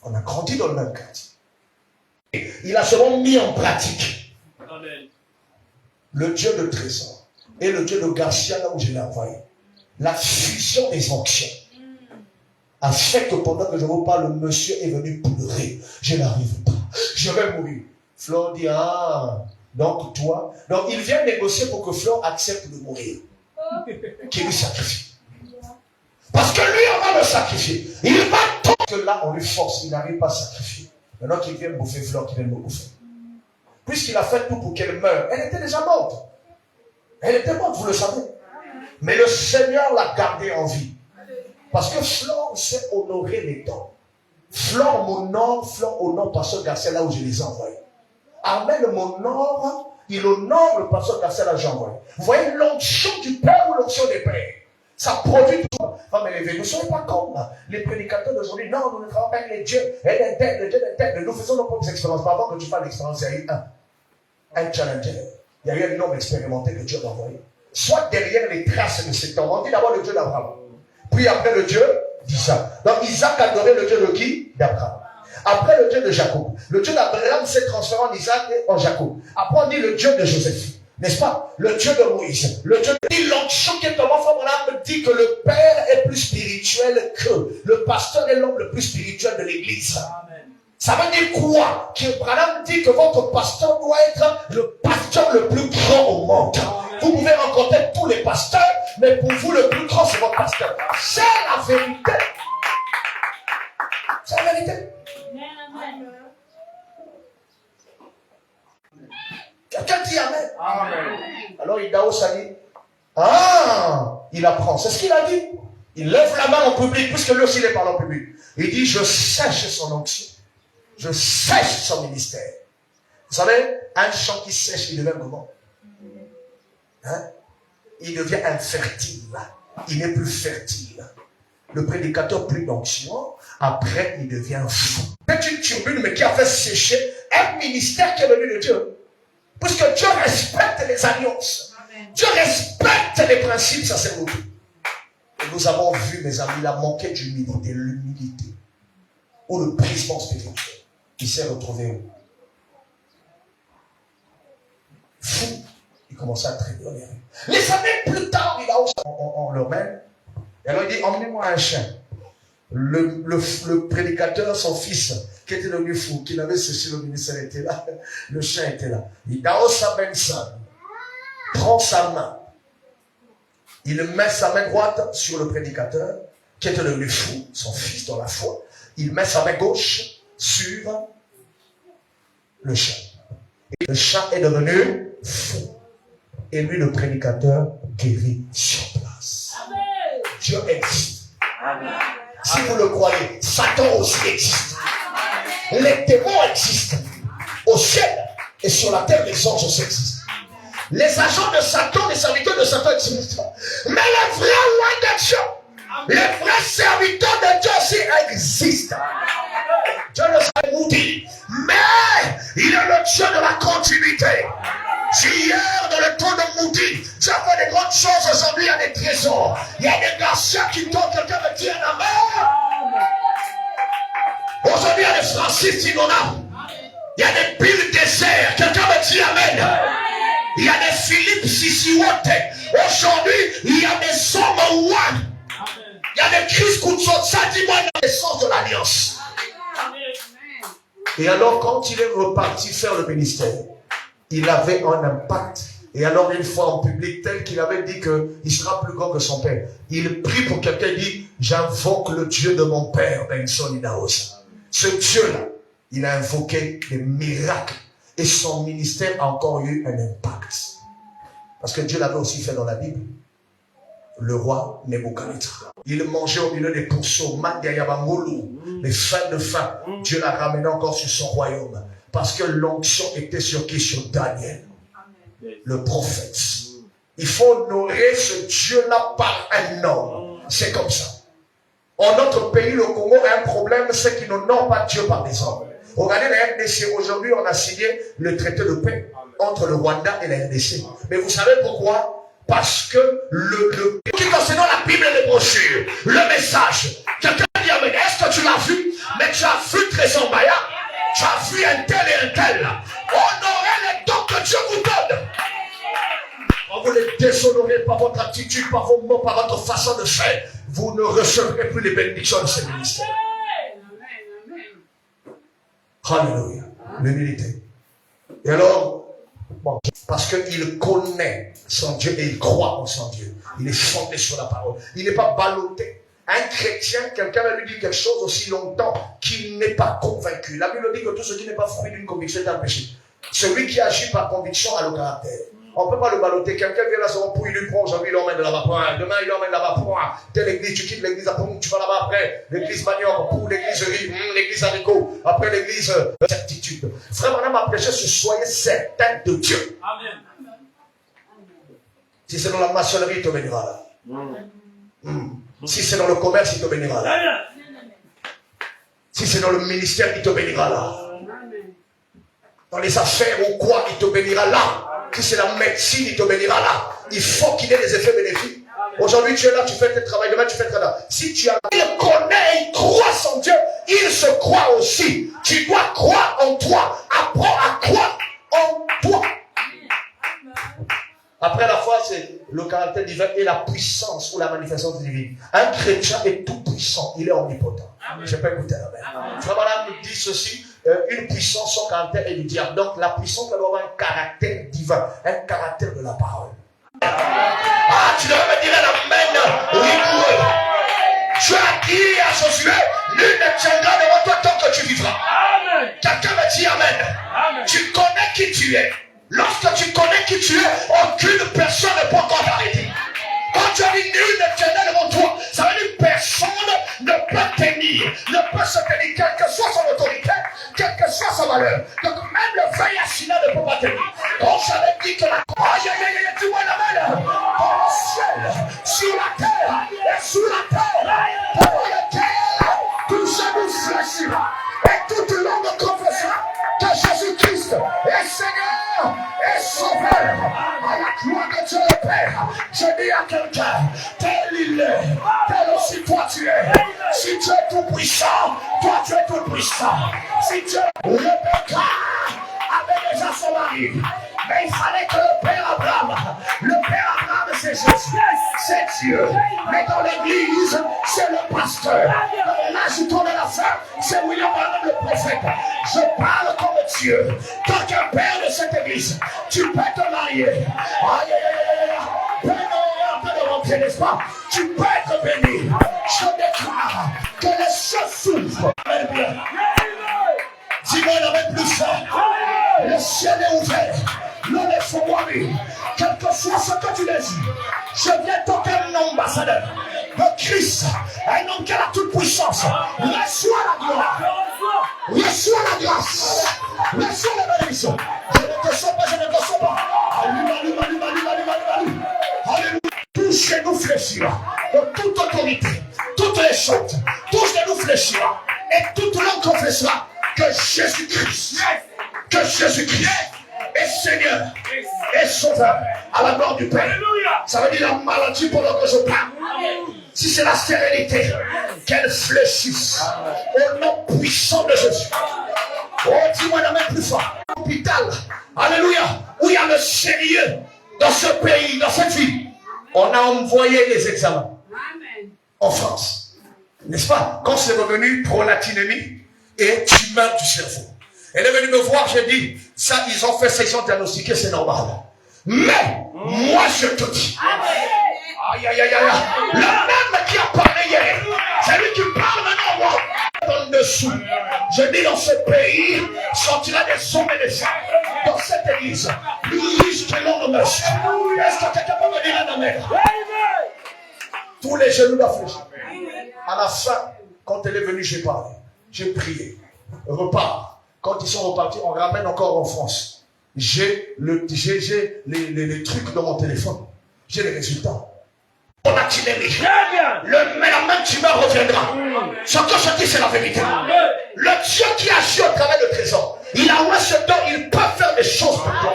On a grandi dans le même quartier. Il a seulement mis en pratique le Dieu de Trésor et le Dieu de Garcia, là où je l'ai envoyé. La fusion des onctions a fait que pendant que je vous parle, le monsieur est venu pleurer. Je n'arrive pas. Je vais mourir. Flore dit, donc toi. Donc il vient négocier pour que Flore accepte de mourir. Qui lui sacrifie. Parce que lui, on va le sacrifier. Il va tant que là, on lui force. Il n'arrive pas à sacrifier. Maintenant qu'il vient bouffer Flore, qu'il vient me bouffer. Puisqu'il a fait tout pour qu'elle meure. Elle était déjà morte. Elle était morte, vous le savez. Mais le Seigneur l'a gardée en vie. Parce que Flore sait honorer les dons. Flore honore Pasteur Garcia là où je les ai envoyés. Armel m'honore, il honore le Pasteur Garcia là où j'ai envoyé. Vous voyez l'onction du Père ou l'onction des Pères. Ça produit tout. Enfin, mais les ne soyez pas comme les prédicateurs d'aujourd'hui. Non, nous ne travaillons pas avec les dieux. Les dieux des têtes. Nous faisons nos propres expériences. Mais avant que tu fasses l'expérience, il y a eu un challenger. Il y a eu un homme expérimenté que Dieu a envoyé. Soit derrière les traces de cet homme. On dit d'abord le Dieu d'Abraham. Puis après le Dieu d'Isaac. Donc Isaac adorait le Dieu de qui? D'Abraham. Après le Dieu de Jacob. Le Dieu d'Abraham s'est transformé en Isaac et en Jacob. Après on dit le Dieu de Joseph. N'est-ce pas? Le Dieu de Moïse. Le Dieu de l'onction qui est en enfant, me dit que le Père est plus spirituel que le pasteur est l'homme le plus spirituel de l'église. Amen. Ça veut dire quoi? Que Branham dit que votre pasteur doit être le pasteur le plus grand au monde. Amen. Vous pouvez rencontrer tous les pasteurs, mais pour vous le plus grand c'est votre pasteur. C'est la vérité. C'est la vérité. Amen. Quelqu'un dit Amen. Amen. Alors Idaos a dit, il apprend. C'est ce qu'il a dit. Il lève la main en public, puisque lui aussi il est parlé en public. Il dit, je sèche son onction. Je sèche son ministère. Vous savez, un champ qui sèche, il devient comment? Il devient infertile. Il n'est plus fertile. Le prédicateur plus d'onction, après il devient fou. C'est une turbine, mais qui a fait sécher un ministère qui est venu de Dieu. Puisque Dieu respecte les alliances. Amen. Dieu respecte les principes sacerdotaux. Et nous avons vu, mes amis, il a manqué d'humilité, l'humilité. Ou le brisement spirituel. Il s'est retrouvé où? Fou. Il commençait à traîner dans les rues. Les années plus tard, il a on le mène. Et alors il dit, emmenez-moi un chien. Le prédicateur, son fils, qui était devenu fou, qui n'avait cessé le ministère, était là. Le chien était là. Il prend sa main. Il met sa main droite sur le prédicateur, qui était devenu fou, son fils dans la foi. Il met sa main gauche sur le chien. Et le chien est devenu fou. Et lui, le prédicateur, guérit sur place. Amen. Dieu existe. Amen. Si vous le croyez, Satan aussi existe. Les démons existent. Au ciel et sur la terre, les anges aussi existent. Les agents de Satan, les serviteurs de Satan existent. Mais les vrais rois de Dieu, les vrais serviteurs de Dieu aussi existent. Dieu ne s'est maudit. Mais il est le Dieu de la continuité. Si hier, dans le temps de Moudi, tu as fait des grandes choses, aujourd'hui il y a des trésors. Il y a des garçons qui tombent, quelqu'un me dit un amen. Aujourd'hui il y a des Francis Tigona. Il y a des Bill Désert. Quelqu'un me dit amen. Il y a des Philippe Sissiote. Aujourd'hui il y a des hommes one. Il y a des Chris Koutso. Ça dis-moi la naissance de l'alliance. Et alors quand il est reparti faire le ministère, il avait un impact. Et alors une fois en public, tel qu'il avait dit qu'il sera plus grand que son père. Il prie pour quelqu'un, il dit, j'invoque le Dieu de mon père, Benson Idaos. Ce Dieu-là, il a invoqué des miracles. Et son ministère a encore eu un impact. Parce que Dieu l'avait aussi fait dans la Bible. Le roi Nebuchadnezzar. Il mangeait au milieu des pourceaux, les fins de faim. Dieu l'a ramené encore sur son royaume. Parce que l'onction était sur qui? Sur Daniel, le prophète. Il faut honorer ce Dieu-là par un homme. C'est comme ça. En notre pays, le Congo a un problème, c'est qu'ils n'honorent pas Dieu par des hommes. Regardez la RDC, aujourd'hui on a signé le traité de paix entre le Rwanda et la RDC. Mais vous savez pourquoi? Parce que qui concernant la Bible et les brochures, le message, quelqu'un dit, mais est-ce que tu l'as vu? Mais tu as vu Trésor Maya? Tu as vu un tel et un tel. Honorez les dons que Dieu vous donne. Quand vous les déshonorez par votre attitude, par vos mots, par votre façon de faire, vous ne recevrez plus les bénédictions de ce ministère. Alléluia. L'humilité. Et alors, bon, parce qu'il connaît son Dieu et il croit en son Dieu. Il est fondé sur la parole. Il n'est pas ballotté. Un chrétien, quelqu'un va lui dire quelque chose aussi longtemps qu'il n'est pas convaincu. La Bible dit que tout ce qui n'est pas fruit d'une conviction est un péché. Celui qui agit par conviction a le caractère. On ne peut pas le balloter. Quelqu'un vient là, son pour il lui prend, aujourd'hui il l'emmène de là-bas, point. Demain il l'emmène là-bas, point. Telle église, tu quittes l'église, après tu vas là-bas après. L'église manioc, pour l'église riz, l'église haricot, après l'église certitude. Frère, madame a prêché sur soyez certain de Dieu. Amen. Si c'est dans la maçonnerie, il te bénira là. Si c'est dans le commerce, il te bénira là. Si c'est dans le ministère, il te bénira là. Dans les affaires ou quoi, il te bénira là. Si c'est la médecine, il te bénira là. Il faut qu'il ait des effets bénéfiques. Aujourd'hui, tu es là, tu fais tes travail. Demain, tu fais tes là. Si tu as... Il connaît, il croit son Dieu. Il se croit aussi. Tu dois croire en toi. Apprends à croire en toi. Après la foi, c'est le caractère divin et la puissance ou la manifestation divine. Un chrétien est tout puissant. Il est omnipotent. Je peux écouter. Frère Madame nous dit ceci. Une puissance, son caractère est du diable. Donc la puissance doit avoir un caractère divin, un caractère de la parole. Ah, tu devrais me dire un amen rigoureux. Tu as dit à Josué, nul ne tiendra devant toi tant que tu vivras. Quelqu'un me dit amen. Tu connais qui tu es. Lorsque tu connais qui tu es, aucune personne ne peut encore t'arrêter. Quand tu as dit nul ne tiendra devant toi, ça veut dire personne ne peut tenir, ne peut se tenir, quelle que soit son autorité, quelle que soit sa valeur. Donc même le veille assaillant ne peut pas tenir. On savait dit que la... Aïe, aïe, aïe, tu vois la main dans le ciel, sur la terre, et sous la terre, dans la terre, tout genou fléchira, et toute langue confessera que Jésus-Christ est Seigneur et Sauveur. À la gloire de Dieu le Père, je dis à quelqu'un, tel il est, tel aussi toi tu es. Si tu es tout puissant, toi tu es tout puissant. Si tu es Rebecca avait déjà son mari, mais il fallait que le Père Abraham c'est Jésus, c'est Dieu. Mais dans l'église, c'est le pasteur. Dans l'agitateur de la femme, c'est William Branham le prophète. Je parle comme Dieu. Tant qu'un père de cette église, tu peux te marier. Aïe, aïe, aïe, aïe. Un peu de rentrer, n'est-ce pas? Tu peux être béni. Je déclare que les choses s'ouvrent. Dis-moi la même plus fort. Le ciel est ouvert. L'on est forwardé. Quel que soit ce que tu désires, je viens toquer un ambassadeur de Christ, un homme qui a la toute puissance. Reçois la gloire, reçois la grâce, reçois la bénédiction. Je ne te sens pas, je ne te sens pas. Alléluia, alléluia, alléluia. Alléluia. Touche que nous fléchira de toute autorité, toutes les choses, touche que nous fléchira et toute langue confessera. Jésus-Christ est Seigneur et Sauveur à la mort du Père. Ça veut dire la maladie pendant que je parle. Si c'est la sérénité, qu'elle fléchisse au nom puissant de Jésus. Oh, dis-moi la main plus fort. Hôpital, alléluia, où il y a le sérieux dans ce pays, dans cette ville. On a envoyé les examens en France. N'est-ce pas? Quand c'est revenu prolactinémie et tumeur du cerveau. Elle est venue me voir, j'ai dit, ça, ils ont fait ça, ils ont diagnostiqué, c'est normal. Mais, moi je te dis, aïe, aïe, aïe, aïe, le même qui a parlé hier, c'est lui qui parle maintenant, moi. En dessous, je dis dans ce pays, sortira des hommes et des femmes dans cette église, plus riches que l'on ne meurt. Est-ce que quelqu'un peut me dire un amen? Tous les genoux doivent fléchir. À la fin, quand elle est venue, j'ai parlé, j'ai prié, repart. Quand ils sont repartis, on ramène encore en France. J'ai les trucs dans mon téléphone. J'ai les résultats. On a tiré mais la même tumeur reviendra. Ce que je dis, c'est la vérité. Le Dieu qui agit au travers de trésor, il a oué ce don, il peut faire des choses pour toi.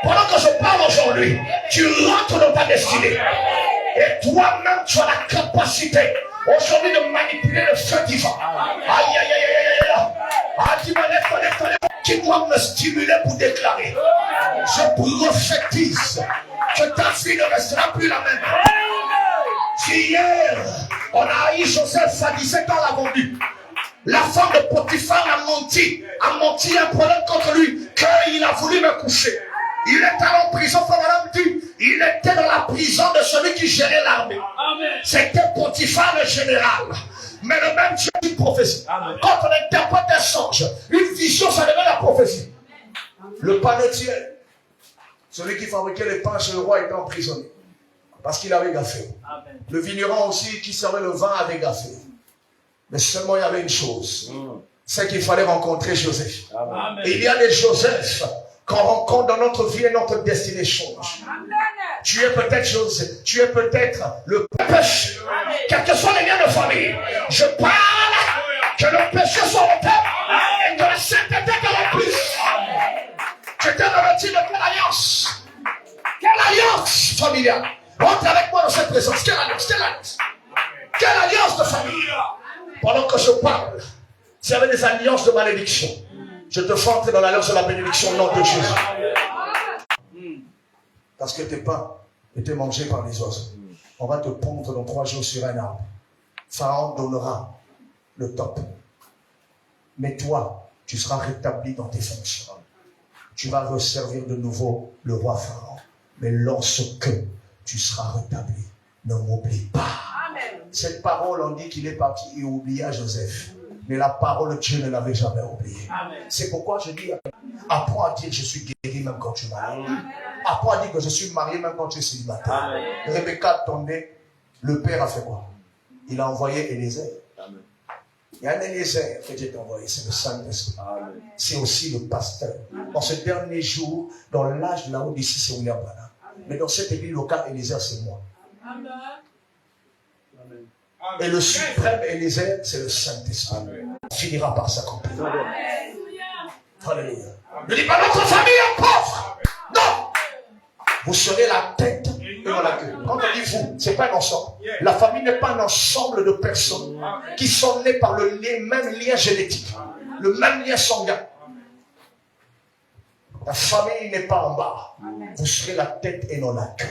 Pendant que je parle aujourd'hui, tu rentres dans ta destinée. Et toi-même, tu as la capacité aujourd'hui de manipuler le feu divin. Aïe, aïe, aïe, aïe, aïe. Ah, dis-moi, lève-toi. Qui doit me stimuler pour déclarer? Je prophétise que ta vie ne restera plus la même. Si hier, on a haï Joseph à 17 ans, l'a vendu. La femme de Potiphar a menti un problème contre lui, qu'il a voulu me coucher. Il était en prison, madame dit, il était dans la prison de celui qui gérait l'armée. C'était Potiphar le général. Mais le même Dieu dit prophétie. Quand on interprète un songe, une vision, ça devient la prophétie. Le panetier, celui qui fabriquait les pains chez le roi, était emprisonné. Parce qu'il avait gaffé. Le vigneron aussi qui servait le vin avait gaffé. Mais seulement il y avait une chose. C'est qu'il fallait rencontrer Joseph. Et il y a des Joseph qu'on rencontre dans notre vie et notre destinée change. Tu es peut-être Joseph, tu es peut-être le péché. Quels que soient les liens de famille, je parle que le péché soit ôté et que la sainteté te remplisse. Je t'ai revêtu de quelle alliance? Quelle alliance familiale? Rentre avec moi dans cette présence. Quelle alliance? Quelle alliance? Quelle alliance de famille? Pendant que je parle, s'il y avait des alliances de malédiction, je te fais entrer dans l'alliance de la bénédiction au nom de Jésus. Parce que tes pains étaient mangés par les oiseaux. On va te pondre dans 3 jours sur un arbre. Pharaon donnera le top. Mais toi, tu seras rétabli dans tes fonctions. Tu vas resservir de nouveau le roi Pharaon. Mais lorsque tu seras rétabli, ne m'oublie pas. Amen. Cette parole, on dit qu'il est parti et oublia Joseph. Mais la parole de Dieu ne l'avait jamais oublié. C'est pourquoi je dis, apprends à dire que je suis guéri même quand tu es malade. Apprends à dire que je suis marié même quand tu es célibataire. Rebecca attendait, le père a fait quoi? Il a envoyé Élézer. Il y a un Élézer que Dieu t'a envoyé, c'est le Saint-Esprit. C'est aussi le pasteur. En ce dernier jour, dans l'âge de la haute ici, c'est William Branham. Mais dans cette église locale, Élézer, c'est moi. Et le suprême Élézer, c'est le Saint-Esprit. On finira par s'accomplir. Alléluia. Ne dis pas notre famille est pauvre. Non. Vous serez la tête et non la queue. Quand on dit vous, ce n'est pas un ensemble. La famille n'est pas un ensemble de personnes qui sont nées par le même lien génétique, le même lien sanguin. La famille n'est pas en bas. Vous serez la tête et non la queue.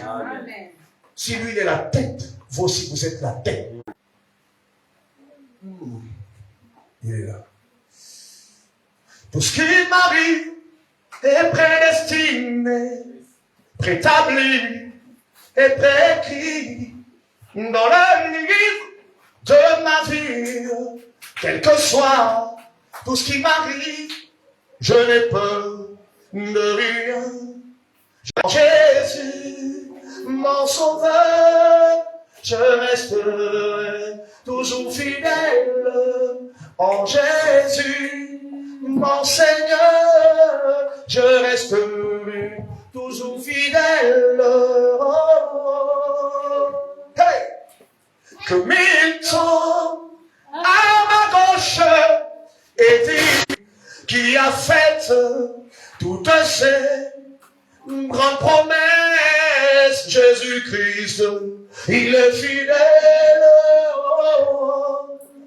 Si lui il est la tête, vous aussi vous êtes la tête. Il est là. Tout ce qui m'arrive est prédestiné, préétabli et préécrit dans le livre de ma vie. Quel que soit tout ce qui m'arrive, je n'ai peur de rien. Jésus, mon sauveur, je resterai toujours fidèle. En Jésus, mon Seigneur, je resterai toujours fidèle. Hey! Que 1000 tombent à ma gauche et dit qui a fait toutes ces grandes promesses. Jésus-Christ, il est fidèle.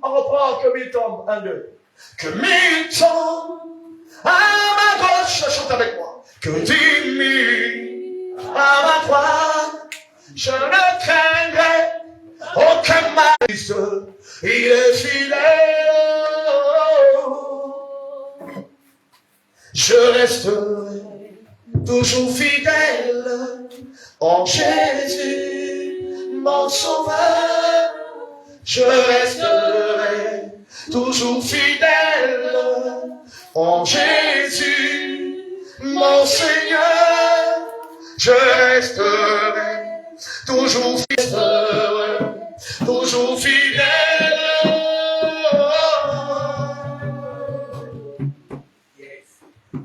On reprend que mille tombent. 1, 2. Que mille tombent à ma gauche, chante avec moi. Que 10 000 à ma droite, je ne craindrai aucun mal. Il est fidèle. Je resterai toujours fidèle en Jésus, mon sauveur. Je resterai toujours fidèle en Jésus, mon Seigneur. Je resterai toujours fidèle, toujours fidèle.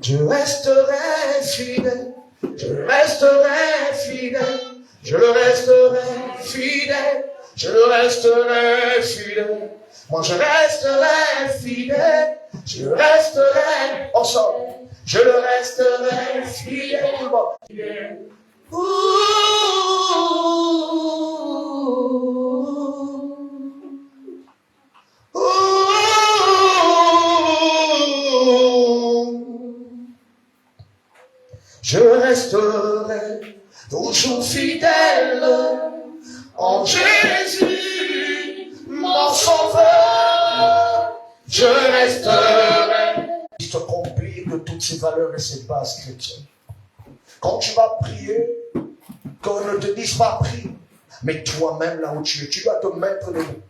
Je resterai fidèle, je resterai fidèle, je resterai fidèle, je resterai fidèle. Moi je resterai fidèle, je resterai ensemble, je le resterai fidèle. Je resterai toujours fidèle en Jésus, mon sauveur. Je resterai. Se remplir de toutes ces valeurs et ces bases chrétiennes. Quand tu vas prier, qu'on ne te dise pas prie, mais toi-même là où tu es, tu dois te mettre debout.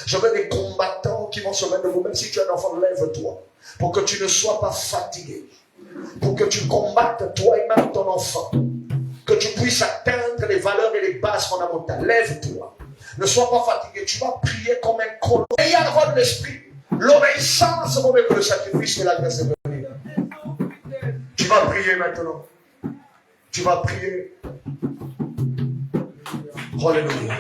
Je veux des combattants qui vont se mettre debout, même si tu es un enfant, lève-toi, pour que tu ne sois pas fatigué. Pour que tu combattes toi et même ton enfant, que tu puisses atteindre les valeurs et les bases fondamentales. Lève-toi, ne sois pas fatigué, tu vas prier comme un colon. Ayez la voix de l'esprit, l'obéissance au moment que le sacrifice et la grâce est venue. Tu vas prier maintenant, tu vas prier. Alléluia.